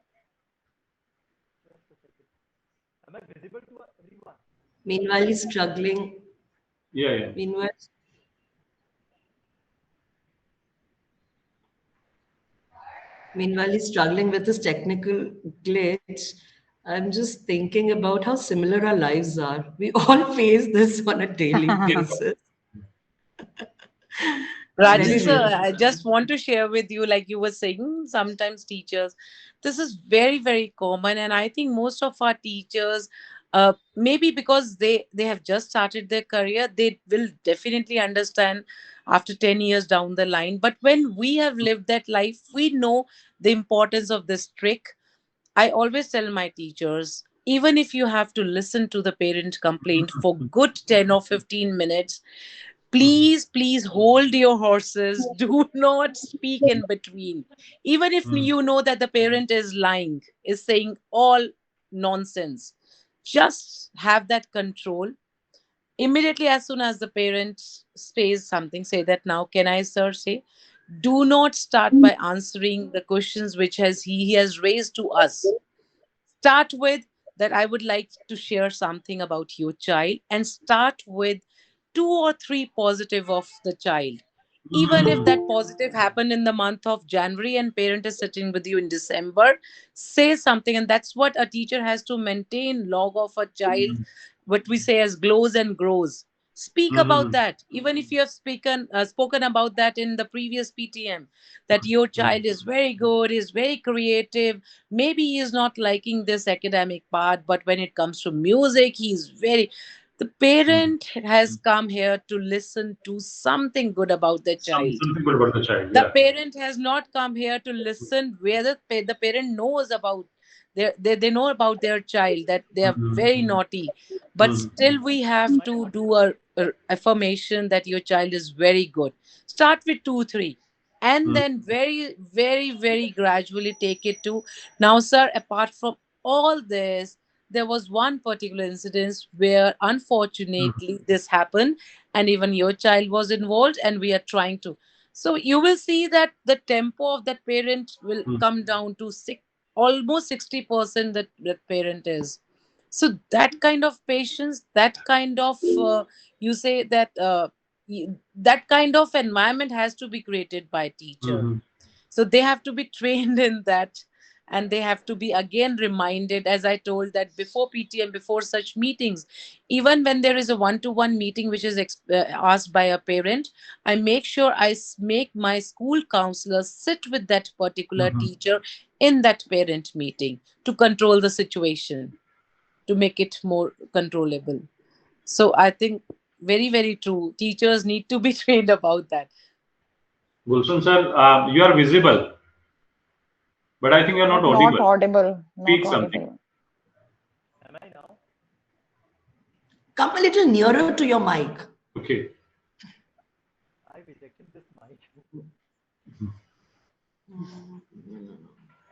Just a second. Am I visible to everyone? Meanwhile, he's struggling. Yeah, yeah. Meanwhile, he's struggling with this technical glitch. I'm just thinking about how similar our lives are. We all face this on a daily basis. Rajan Very sir, real. I just want to share with you, like you were saying, sometimes teachers, this is very, very common. And I think most of our teachers, maybe because they have just started their career, they will definitely understand after 10 years down the line. But when we have lived that life, we know the importance of this trick. I always tell my teachers, even if you have to listen to the parent complaint for good 10 or 15 minutes, please, please hold your horses. Do not speak in between. Even if you know that the parent is lying, is saying all nonsense, just have that control. Immediately, as soon as the parent says something, say that now, can I, sir, say? Do not start by answering the questions which he has raised to us. Start with that I would like to share something about your child, and start with two or three positive of the child. Even if that positive happened in the month of January and parent is sitting with you in December, say something. And that's what a teacher has to maintain log of a child, what we say as glows and grows. Speak about that. Even if you have spoken about that in the previous PTM, that your child is very good, is very creative. Maybe he is not liking this academic part, but when it comes to music, he's very. The parent has come here to listen to something good about the child. Something good about the child. The Yeah. parent has not come here to listen whether the parent knows about they know about their child, that they are very naughty, but still we have to do a affirmation that your child is very good. Start with 2 3, and then very, very, very gradually take it to, now sir, apart from all this, there was one particular incident where unfortunately this happened, and even your child was involved, and we are trying to. So you will see that the tempo of that parent will come down to almost 60% that parent is. So that kind of patience, that kind of you say that that kind of environment has to be created by teacher. So they have to be trained in that, and they have to be again reminded, as I told, that before PTM, before such meetings, even when there is a one-to-one meeting which is asked by a parent, I make sure make my school counselor sit with that particular teacher in that parent meeting to control the situation, to make it more controllable. So I think very, very true, teachers need to be trained about that. Gulshan sir, you are visible, but I think you are not But not audible. audible. Speak Not something. audible. Am I now? Come a little nearer to your mic. Okay. I rejected this mic.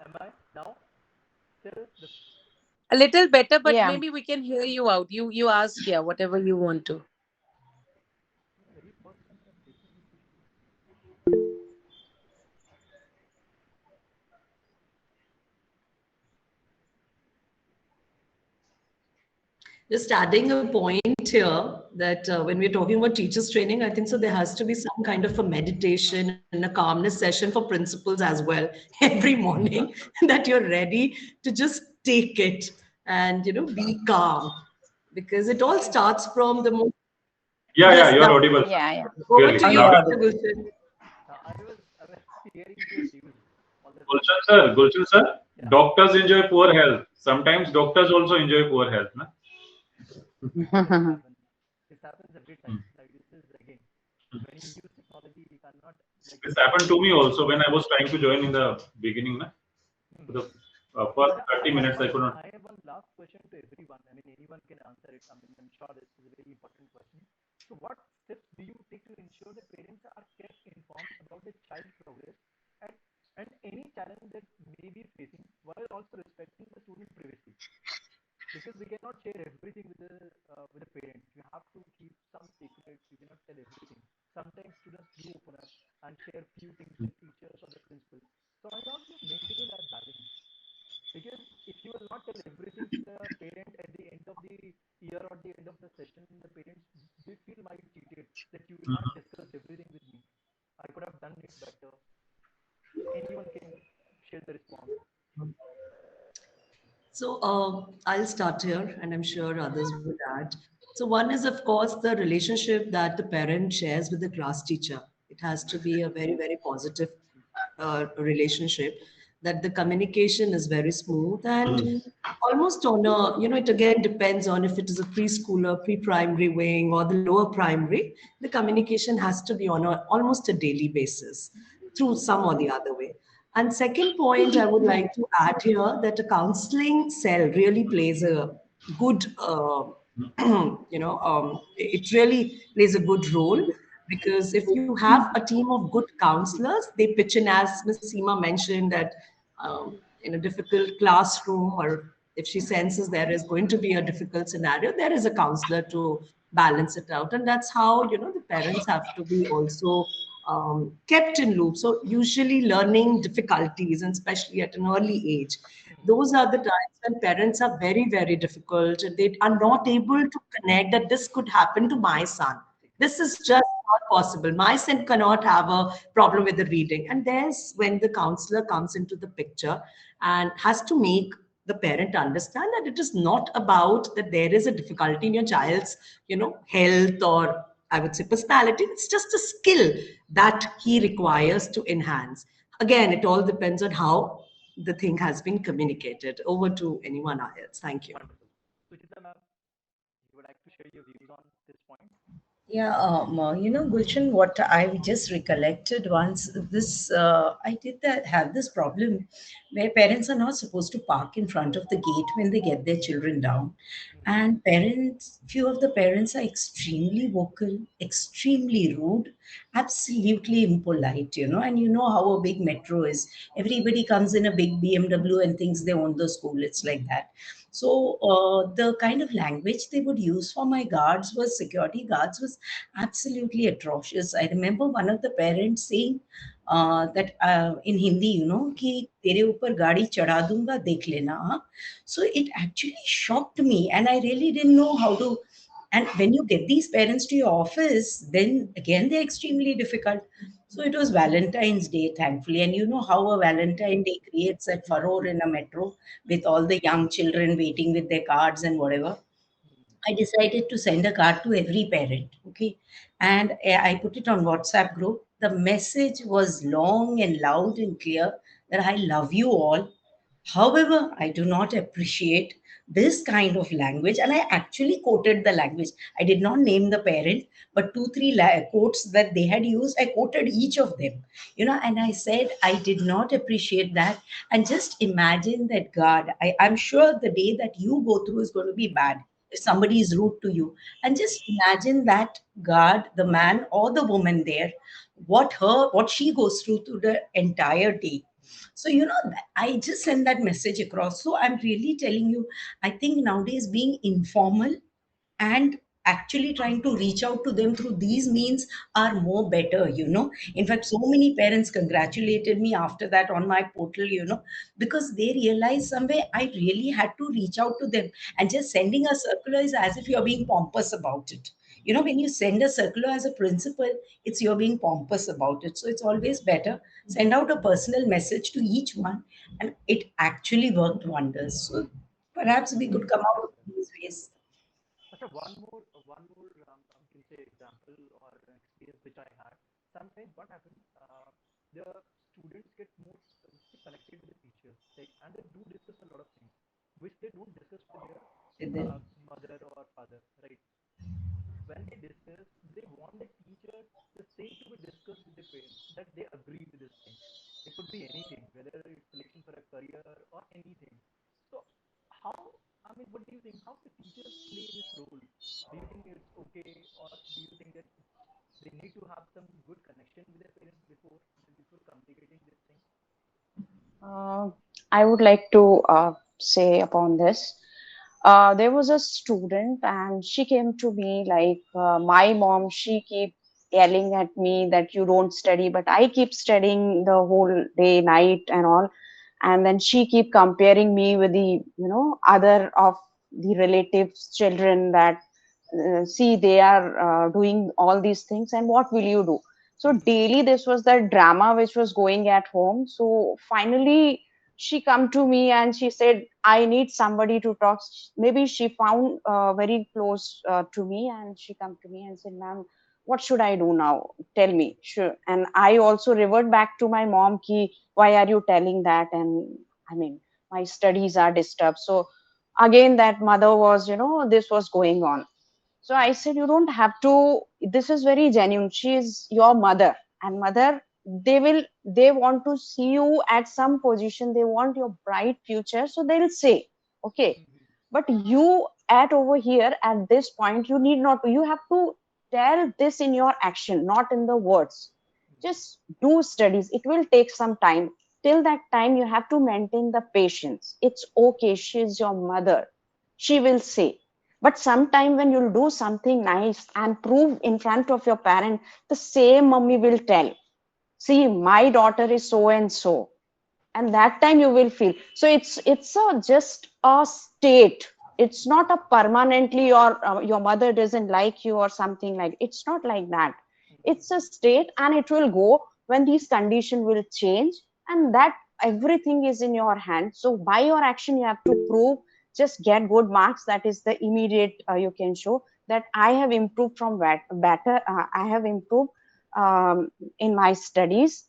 Am I now? Still the A little better, but Yeah. maybe we can hear you out. You ask, yeah, whatever you want to. Just adding a point here that when we're talking about teachers training, I think so there has to be some kind of a meditation and a calmness session for principals as well every morning that you're ready to just take it and be calm because it all starts from the most. Yeah, yeah, Yes, you're now audible. Yeah, yeah. over Clearly, to Now you, you're loud and Mr. audible. Gulshan. I was hearing your views all the time. Gulshan sir, Yeah. doctors enjoy poor health. Sometimes doctors also enjoy poor health. Na? It happens. It happens every time. Like this is again when you use technology, we cannot like This happened to me also when I was trying to join in the beginning. Na? hmm. For the first Yeah, 30 minutes, I could not. I have one last question to everyone. I mean, anyone can answer it. I mean, I'm sure this is a very important question. So, what steps do you take to ensure that parents are kept informed about their child's progress and, and any challenge that may be facing while also respecting the student privacy? Because we cannot share everything with the parents. You have to keep some secrets. You cannot tell everything. Sometimes students do open up and share few things with teachers or the principals. So how do you maintain that balance? Because if you will not tell everything to the parent at the end of the year or the end of the session, the parents they feel might cheated that you will not discuss everything with me. I could have done it better. So anyone can share the response. So I'll start here, and I'm sure others would add. So one is, of course, the relationship that the parent shares with the class teacher. It has to be a very, very positive relationship. That the communication is very smooth and almost on a, it again depends on if it is a preschooler, pre-primary wing, or the lower primary. The communication has to be on almost a daily basis through some or the other way. And second point, I would like to add here that a counseling cell really plays a good, it really plays a good role because if you have a team of good counselors, they pitch in, as Ms. Seema mentioned, that in a difficult classroom or if she senses there is going to be a difficult scenario, there is a counselor to balance it out. And that's how, the parents have to be also kept in loop. So usually learning difficulties, and especially at an early age, those are the times when parents are very, very difficult and they are not able to connect that this could happen to my son. This is just not possible. My son cannot have a problem with the reading. And there's when the counselor comes into the picture and has to make the parent understand that it is not about that there is a difficulty in your child's, health or I would say personality. It's just a skill that he requires to enhance. Again, it all depends on how the thing has been communicated. Over to anyone else. Thank you. Wonderful. Suchita ma'am, you would like to share your views on this point? Yeah, Gulshan, what I just recollected once, this I did that have this problem where parents are not supposed to park in front of the gate when they get their children down, and few of the parents are extremely vocal, extremely rude, absolutely impolite, and you know how a big metro is. Everybody comes in a big BMW and thinks they own the school. It's like that. So the kind of language they would use for my guards was security guards was absolutely atrocious. I remember one of the parents saying that in Hindi, कि तेरे ऊपर गाड़ी चढ़ा दूंगा देख लेना. हाँ? So it actually shocked me, and I really didn't know how to. And when you get these parents to your office, then again they're extremely difficult. So it was Valentine's Day, thankfully, and you know how a Valentine Day creates that furore in a metro with all the young children waiting with their cards and whatever. I decided to send a card to every parent. Okay. And I put it on WhatsApp group. The message was long and loud and clear that I love you all. However, I do not appreciate this kind of language. And I actually quoted the language. I did not name the parent, but two, three quotes that they had used, I quoted each of them. And I said, I did not appreciate that. And just imagine that, God, I'm sure the day that you go through is going to be bad if somebody is rude to you. And just imagine that God, the man or the woman there, what she goes through the entire day. So I just send that message across. So I'm really telling you, I think nowadays being informal and actually trying to reach out to them through these means are more better, you know. In fact, so many parents congratulated me after that on my portal, you know, because they realized somewhere I really had to reach out to them. And just sending a circular is as if you're being pompous about it. You know, when you send a circular as a principal, it's you're being pompous about it. So it's always better send out a personal message to each one, and it actually worked wonders. So perhaps we could come out of these ways. Such a one more, you can say example or an experience which I had. Sometimes what happens, the students get more connected with the teachers, like, and they do discuss a lot of things which they don't discuss with their With them. mother or father, right? When they discuss, they want the teacher the same to be discussed with the parents, that they agree with this thing. It could be anything, whether it's selection for a career or anything. So how, I mean, what do you think? How the teachers play this role? Do you think it's okay, or do you think that they need to have some good connection with their parents before communicating this thing? Uh, I would like to say upon this. There was a student, and she came to me like, my mom, she keep yelling at me that you don't study, but I keep studying the whole day, night, and all. And then she keep comparing me with the, other of the relatives' children, that see, they are doing all these things, and what will you do? So daily this was the drama which was going at home. So finally she come to me and she said, I need somebody to talk. Maybe she found very close to me, and she come to me and said, ma'am, what should I do now? Tell me. Sure. And I also revert back to my mom, ki why are you telling that? And I mean, my studies are disturbed. So again that mother was, this was going on. So I said, you don't have to, this is very genuine. She is your mother, and mother, they want to see you at some position. They want your bright future. So they'll say, okay, but you at over here at this point, you need not, you have to tell this in your action, not in the words. Just do studies. It will take some time. Till that time, you have to maintain the patience. It's okay. She is your mother. She will say, but sometime when you'll do something nice and prove in front of your parent, the same mummy will tell, see, my daughter is so and so. And that time you will feel. So it's just a state. It's not a permanently, or your mother doesn't like you or something like. It's not like that. It's a state, and it will go when these condition will change, and that everything is in your hand. So by your action, you have to prove, just get good marks. That is the immediate, you can show that I have improved from better. I have improved in my studies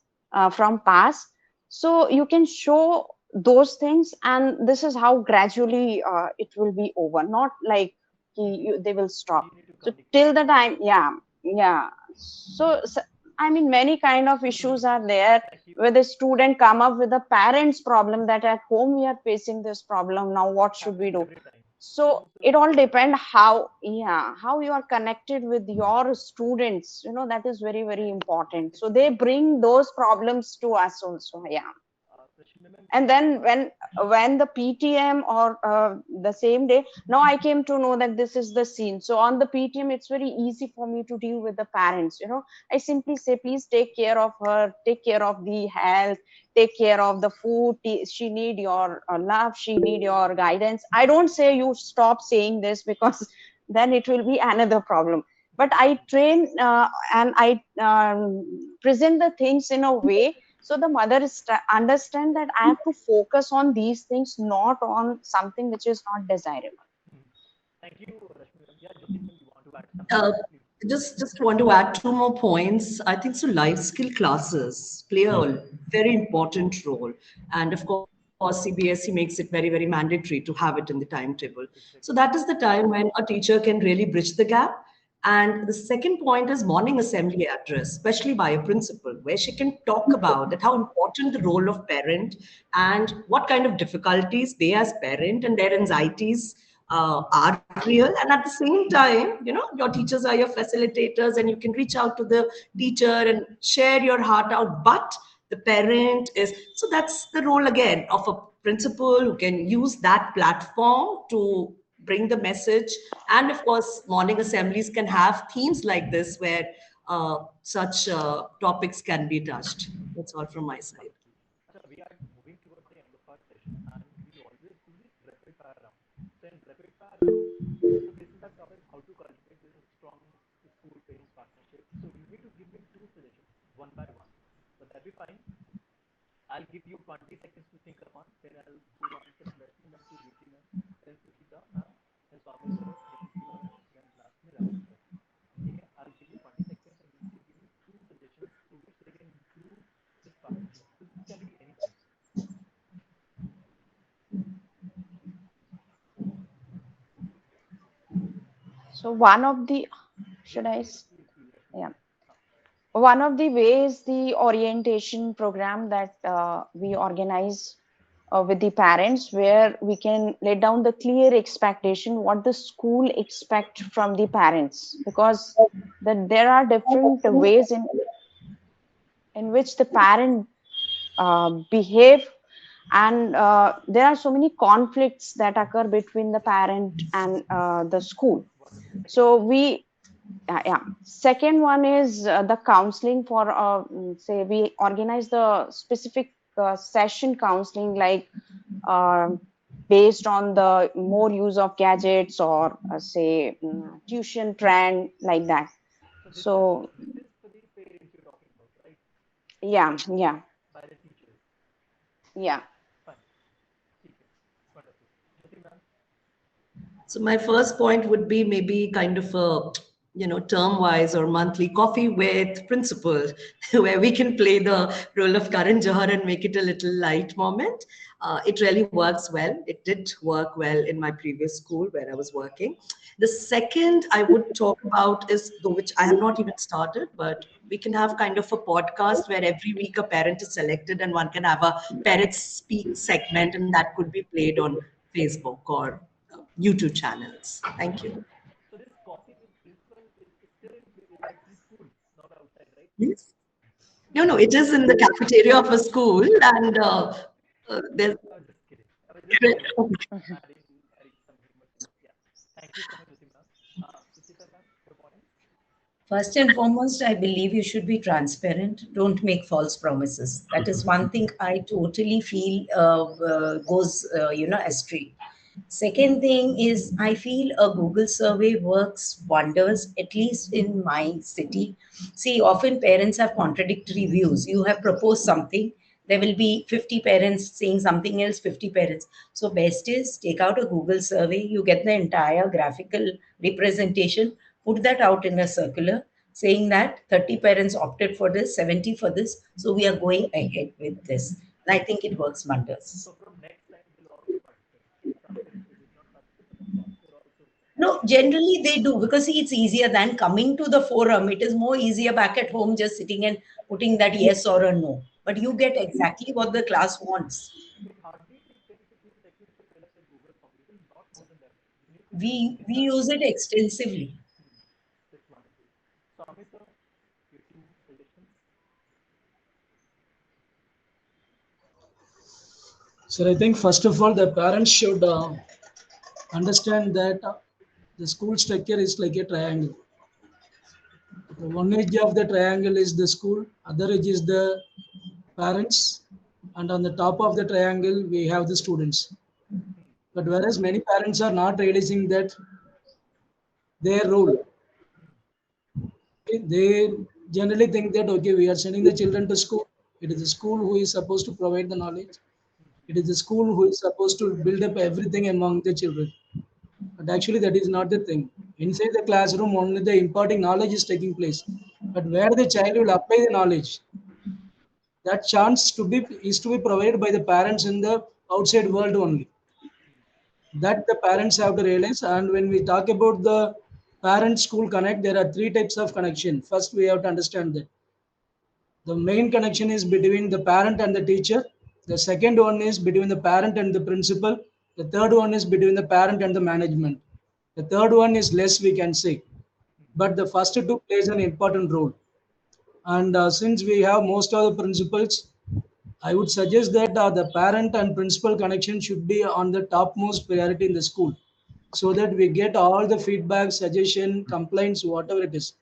from past. So you can show those things, and this is how gradually it will be over, not like they will stop. You need to So communicate. till the time, yeah, yeah. So I mean, many kind of issues are there Thank you. where the student come up with the parents problem, that at home we are facing this problem, now what should we Happens do? every time. So Most of it the all people are depend like, how you are connected with your students, that is very, very important. So they bring those problems to us also. Yeah. Rashmi ma'am, can And you then when the PTM, or the same day, now I came to know that this is the scene. So on the PTM, it's very easy for me to deal with the parents. I simply say, please take care of her, take care of the health, take care of the food. She need your love, she need your guidance. I don't say you stop saying this, because then it will be another problem. But I train, and I present the things in a way, so the mother understand that I have to focus on these things, not on something which is not desirable. thank you, Rashmi ma'am. Yeah, Jyoti ma'am, you want to add something? Uh, Please. just want to add two more points. I think so. Life skill classes play a very important role, and of course, CBSE makes it very, very mandatory to have it in the timetable. So that is the time when a teacher can really bridge the gap. And the second point is morning assembly address, especially by a principal, where she can talk about that how important the role of parent and what kind of difficulties they as parent and their anxieties are real. And at the same time, your teachers are your facilitators, and you can reach out to the teacher and share your heart out. But the parent is, so that's the role again of a principal who can use that platform to bring the message. And of course, morning assemblies can have themes like this where such topics can be touched. That's all from my side. Acha, we are moving towards the end of our session, and we always do this rapid fire round. So in rapid fire round, so this is our topic: how to cultivate this strong school parents partnership. So you need to give me two suggestions, one by one. Would that be fine? I'll give you 20 seconds to think upon. Then I'll go on to Rashmi ma'am, to Jyoti ma'am, then Suchita ma'am, then Swami sir, then Seema ma'am, then last में Rajan sir. Okay, I'll give you 20 seconds and you need to give me two suggestions through which they can improve this partnership. So this can be anything. So one of the, should I? Yeah. One of the ways the orientation program that we organize with the parents, where we can lay down the clear expectation what the school expect from the parents, because there are different ways in which the parent behave, and there are so many conflicts that occur between the parent and the school. So we yeah. Second one is the counseling for say we organize the specific session counseling, like uh, based on the more use of gadgets, or say tuition trend, like that. So So this is for the parents you're talking about, right? yeah, yeah, By the teachers. yeah. Fine. ठीक है. Wonderful. Jyoti ma'am. So my first point would be maybe kind of a, term-wise or monthly coffee with principal, where we can play the role of Karan Johar and make it a little light moment. It really works well. It did work well in my previous school where I was working. The second I would talk about is, though which I have not even started, but we can have kind of a podcast where every week a parent is selected and one can have a parent speak segment, and that could be played on Facebook or YouTube channels. Thank you. So this coffee with principal is still like in school, not outside, right? Yes. No, no, it is in the cafeteria of a school, and there's. I was just kidding. I was just adding some humor to it. Yeah. Thank you so much, Jyoti ma'am. Suchita ma'am, your points? First and foremost, I believe you should be transparent. Don't make false promises. That is one thing I totally feel goes, astray. Second thing is, I feel a Google survey works wonders, at least in my city. See, often parents have contradictory views. You have proposed something, there will be 50 parents saying something else, 50 parents. So, best is take out a Google survey, you get the entire graphical representation, put that out in a circular saying that 30 parents opted for this, 70 for this. So, we are going ahead with this. And I think it works wonders. So from next time, they'll also participate. If some parents did not participate, then Prof will also No, generally they do, because see, it's easier than coming to the forum. It is more easier back at home just sitting and putting that yes or a no. But you get exactly what the class wants. it hardly takes 10 to 15 seconds to fill up the Google form. It is not more than that. You need to just We interact use with it them. extensively. That's wonderful. Swami sir, your two suggestions. So I think first of all, the parents should understand that the school structure is like a triangle. The one edge of the triangle is the school, other edge is the parents, and on the top of the triangle we have the students. But whereas many parents are not realizing that their role, okay, they generally think that okay, we are sending the children to school. It is the school who is supposed to provide the knowledge. It is the school who is supposed to build up everything among the children. But actually, that is not the thing. Inside the classroom, only the imparting knowledge is taking place. But where the child will apply the knowledge, that chance to be is to be provided by the parents in the outside world only. That the parents have to realize. And when we talk about the parent school connect, there are three types of connection. First, we have to understand that the main connection is between the parent and the teacher. The second one is between the parent and the principal. The third one is between the parent and the management. The third one is less, we can say, but the first two plays an important role. And since we have most of the principals, I would suggest that the parent and principal connection should be on the topmost priority in the school. so that we get all the feedback, suggestion, complaints, whatever it is.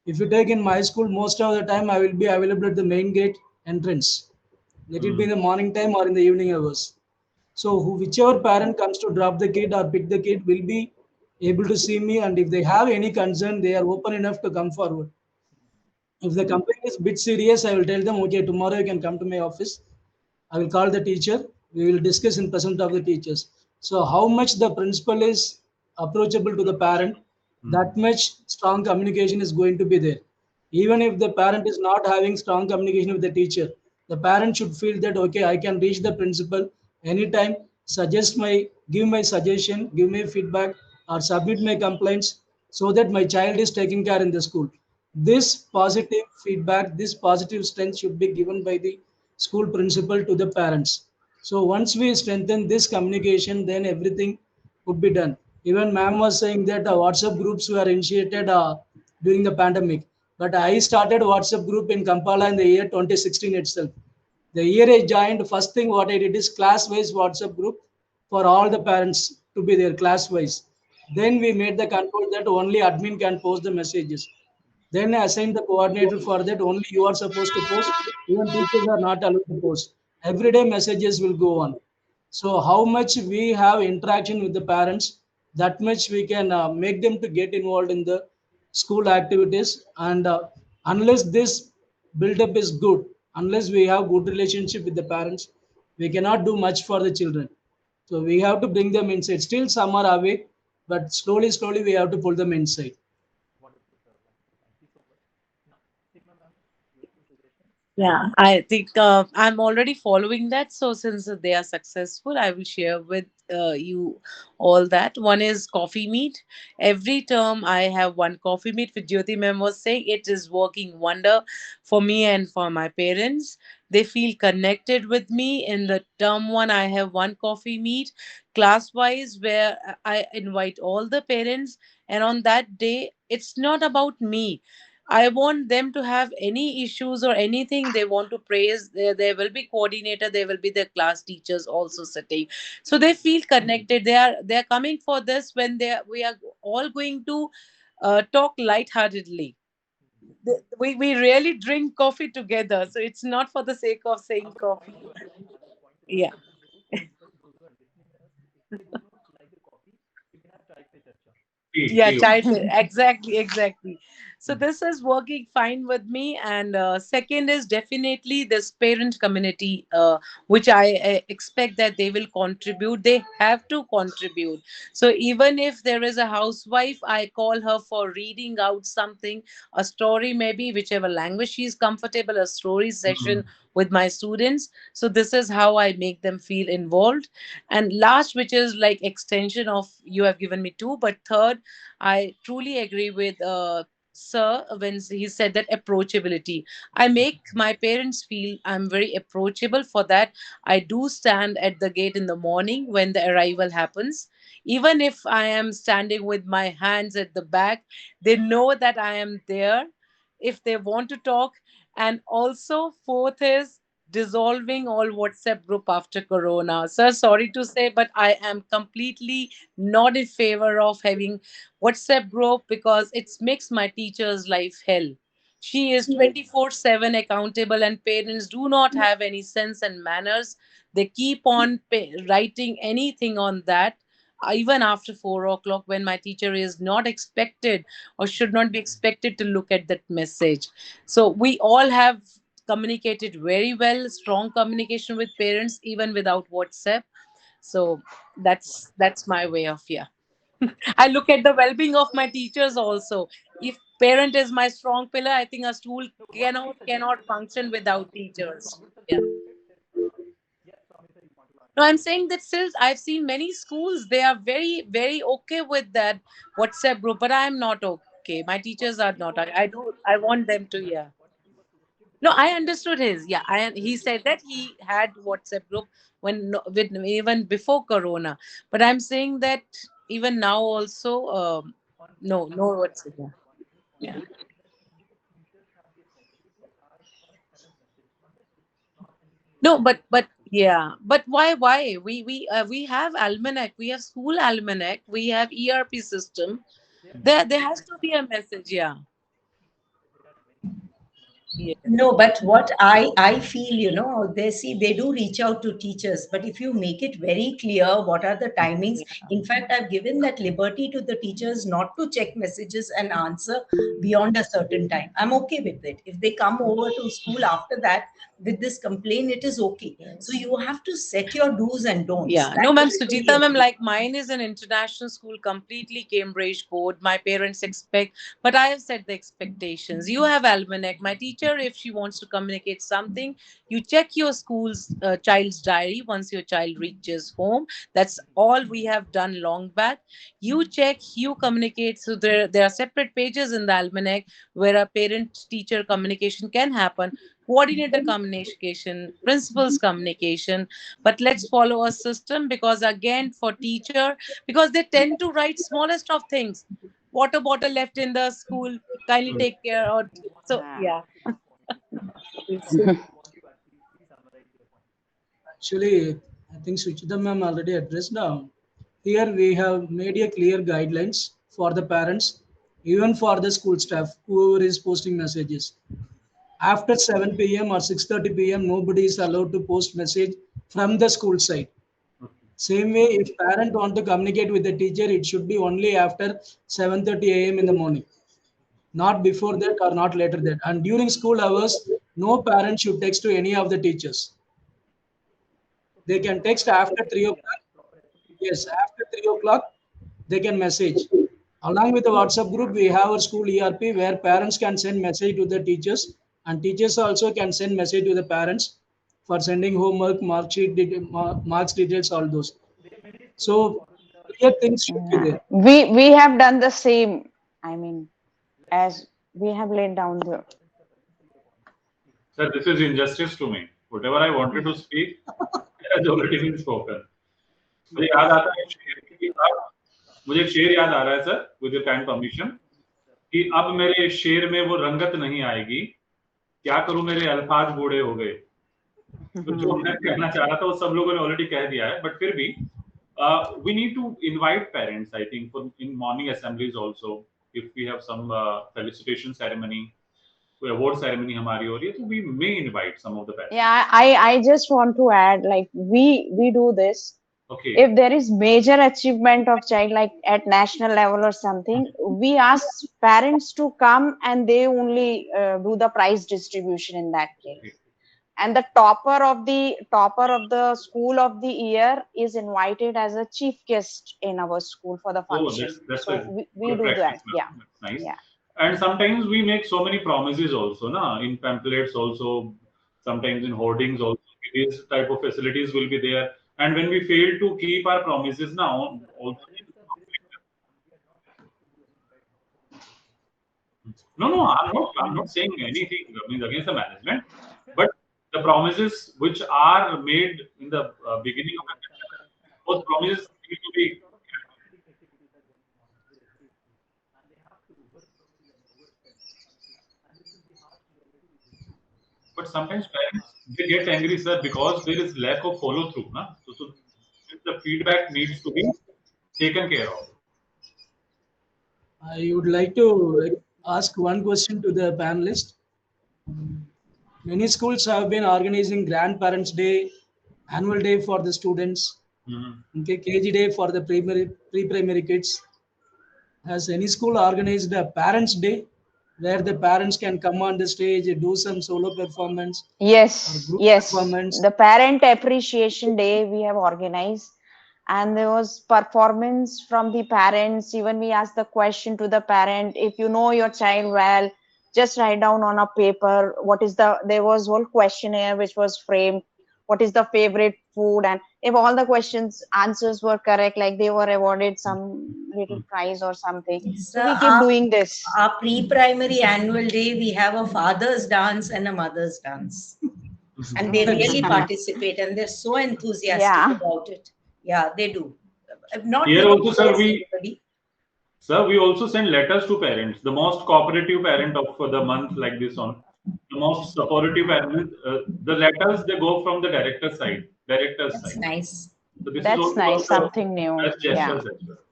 If you take in my school, most of the time I will be available at the main gate entrance. Let it be in the morning time or in the evening hours. So whichever parent comes to drop the kid or pick the kid will be able to see me, and if they have any concern, they are open enough to come forward. If the complaint is bit serious, I will tell them, okay, tomorrow you can come to my office. I will call the teacher. We will discuss in presence of the teachers. So how much the principal is approachable to the parent, that much strong communication is going to be there. Even if the parent is not having strong communication with the teacher, the parent should feel that okay, I can reach the principal anytime, give my suggestion, give me feedback, or submit my complaints so that my child is taken care in the school. This positive feedback, this positive strength should be given by the school principal to the parents. So once we strengthen this communication, then everything would be done. Even ma'am was saying that WhatsApp groups were initiated during the pandemic. But I started WhatsApp group in Kampala in the year 2016 itself. The year I joined, first thing what I did is class-wise WhatsApp group for all the parents to be there class-wise. Then we made the control that only admin can post the messages. Then I assigned the coordinator for that. Only you are supposed to post. Even teachers are not allowed to post. Everyday messages will go on. So how much we have interaction with the parents, that much we can make them to get involved in the school activities. And unless this build-up is good, unless we have good relationship with the parents, we cannot do much for the children. So we have to bring them inside. Still some are away, but slowly, slowly we have to pull them inside. Yeah, I think I'm already following that. So since they are successful, I will share with you all that. One is coffee meet. Every term I have one coffee meet. With Jyoti ma'am was saying it is working wonder for me and for my parents. They feel connected with me. In the term one, I have one coffee meet class wise where I invite all the parents, and on that day, it's not about me. I want them to have any issues or anything they want to praise. There will be coordinator, there will be the class teachers also sitting. So they feel connected. They are coming for this when we are all going to talk lightheartedly. We really drink coffee together. So it's not for the sake of saying coffee. Yeah. Yeah, Tea. childhood. Exactly, exactly. So this is working fine with me. And second is definitely this parent community, which I expect that they will contribute. They have to contribute. So even if there is a housewife, I call her for reading out something, a story maybe, whichever language she is comfortable, a story session with my students. So this is how I make them feel involved. And last, which is like extension of, you have given me two, but third, I truly agree with Sir when he said that approachability. I make my parents feel I'm very approachable. For that, I do stand at the gate in the morning when the arrival happens. Even if I am standing with my hands at the back, they know that I am there if they want to talk. And also, fourth is dissolving all WhatsApp group after Corona. Sir, sorry to say, but I am completely not in favor of having WhatsApp group because it makes my teacher's life hell. She is 24/7 accountable, and parents do not have any sense and manners. They keep on writing anything on that. Even after 4 o'clock, when my teacher is not expected or should not be expected to look at that message. So, we all have communicated very well, strong communication with parents, even without WhatsApp. So, that's my way of, yeah. I look at the well-being of my teachers also. If parent is my strong pillar, I think a school cannot function without teachers. Yeah. No, I'm saying that still I've seen many schools, they are very, very okay with that WhatsApp group, but I'm not okay. My teachers are not. I want them to, yeah. No, I understood his. Yeah, he said that he had WhatsApp group when with even before Corona. But I'm saying that even now also, no WhatsApp. Yeah. Yeah. No, but Yeah, but why? Why we have almanac, we have school almanac, we have ERP system. There has to be a message. Yeah. Yes. No, but what I feel, they see they do reach out to teachers, but if you make it very clear what are the timings, Yeah. in fact, I've given that liberty to the teachers not to check messages and answer beyond a certain time. I'm okay with it. If they come over to school after that with this complaint, it is okay. So Yes. you have to set your do's and don'ts. Yeah, That no, ma'am, I fully Suchita, ma'am, agree. like mine is an international school, completely Cambridge board. My parents expect, but I have set the expectations. You have almanac. My teacher, if she wants to communicate something, you check your school's child's diary once your child reaches home. That's all we have done long back. You check, you communicate. So there are separate pages in the almanac where a parent teacher communication can happen, coordinator communication, principals communication, but let's follow a system, because again for teacher, because they tend to write smallest of things, water bottle left in the school, kindly take care, or so Yeah. yeah. Actually, I think Suchita ma'am already addressed now. Here we have made a clear guidelines for the parents, even for the school staff, whoever is posting messages. After 7 p.m. or 6:30 p.m., nobody is allowed to post message from the school side. Same way, if parent want to communicate with the teacher, it should be only after 7:30 a.m. in the morning, not before that or not later that. And during school hours, no parent should text to any of the teachers. They can text after 3 o'clock. Yes, after 3 o'clock, they can message. Along with the WhatsApp group, we have our school ERP where parents can send message to the teachers, and teachers also can send message to the parents for sending homework, mark sheet, marks details, all those. So clear things should be Yeah. there. We have done the same. I mean, as we have laid down the. Sir, this is injustice to me. Whatever I wanted to speak has already been spoken. मुझे याद आता है एक शेर की अब मुझे एक शेर याद आ रहा है sir with your kind permission कि अब मेरे शेर में वो रंगत नहीं आएगी क्या करूं मेरे अल्फाज बूढ़े हो गए तो जो मैं कहना चाह रहा था वो सब लोगों ने ऑलरेडी कह दिया है बट फिर भी we need to invite parents I think for in morning assemblies also if we have some felicitation ceremony कोई award ceremony हमारी हो रही है तो we may invite some of the parents. Yeah, I just want to add, like we do this. Okay. If there is major achievement of child, like at national level or something, we ask parents to come and they only do the prize distribution in that case. Okay. And the topper of the school of the year is invited as a chief guest in our school for the Oh, function. that's So a we good do that. practice, ma'am. Yeah, That's nice. yeah. And sometimes we make so many promises also, na? In pamphlets also, sometimes in hoardings also, these type of facilities will be there. And when we fail to keep our promises now, also no, I'm not saying anything I mean, against the management, but the promises which are made in the beginning of the those promises need to be. But sometimes parents they get angry, sir, because there is lack of follow through. Na? So the feedback needs to be taken care of. I would like to ask one question to the panelist. Many schools have been organizing Grandparents' Day, Annual Day for the students, Mhm. okay, KG Day for the pre-primary kids. Has any school organized a Parents' Day where the parents can come on the stage, do some solo performance or Yes, group yes. performance? The Parent Appreciation Day we have organized, and there was performance from the parents. Even we asked the question to the parent: if you know your child well, just write down on a paper what is the. There was whole questionnaire which was framed. What is the favorite food? And if all the questions answers were correct, like they were awarded some little prize or something. So So we keep doing this. our pre-primary annual day, we have a father's dance and a mother's dance. And they That's really great. participate and they're so enthusiastic Yeah. about it. Yeah, they do. Not Here because also, sir, there's we anybody. sir we also send letters to parents. The most cooperative parent of the month, like this one, the most supportive parent. The letters they go from the director side. director's That's side. nice. So this is That's nice, also something new. as Yeah. gestures as well.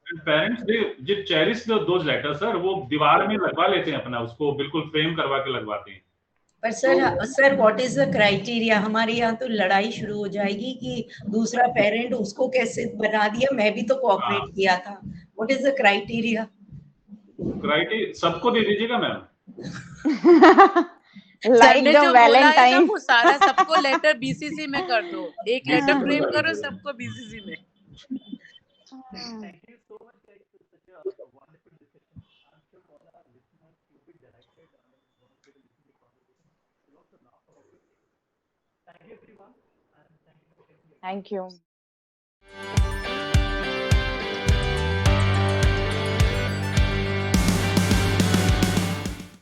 And parents they cherish those letters, sir. वो दीवार में लगवा लेते हैं अपना, उसको बिल्कुल frame करवा के लगवाते हैं. पर sir what is the criteria? हमारे यहाँ तो लड़ाई शुरू हो जाएगी कि दूसरा पेरेंट उसको कैसे बना दिया, मैं भी तो कोऑपरेट किया था. What is the criteria? Criteria सबको दे दीजिएगा मैम. सर Like ने the जो बोला है ना, Valentine. वो सारा सबको लेटर बीसीसी में कर दो. एक लेटर बीसीसी में फ्रेम कर करो, दीजिएगा. सबको बीसीसी में. Thank you so much, guys. It's such a wonderful discussion. I'm sure all our listeners will be delighted once they will listen to the conversation. We'll also laugh about it. Thank you, everyone, and thank you for sharing your Thank you.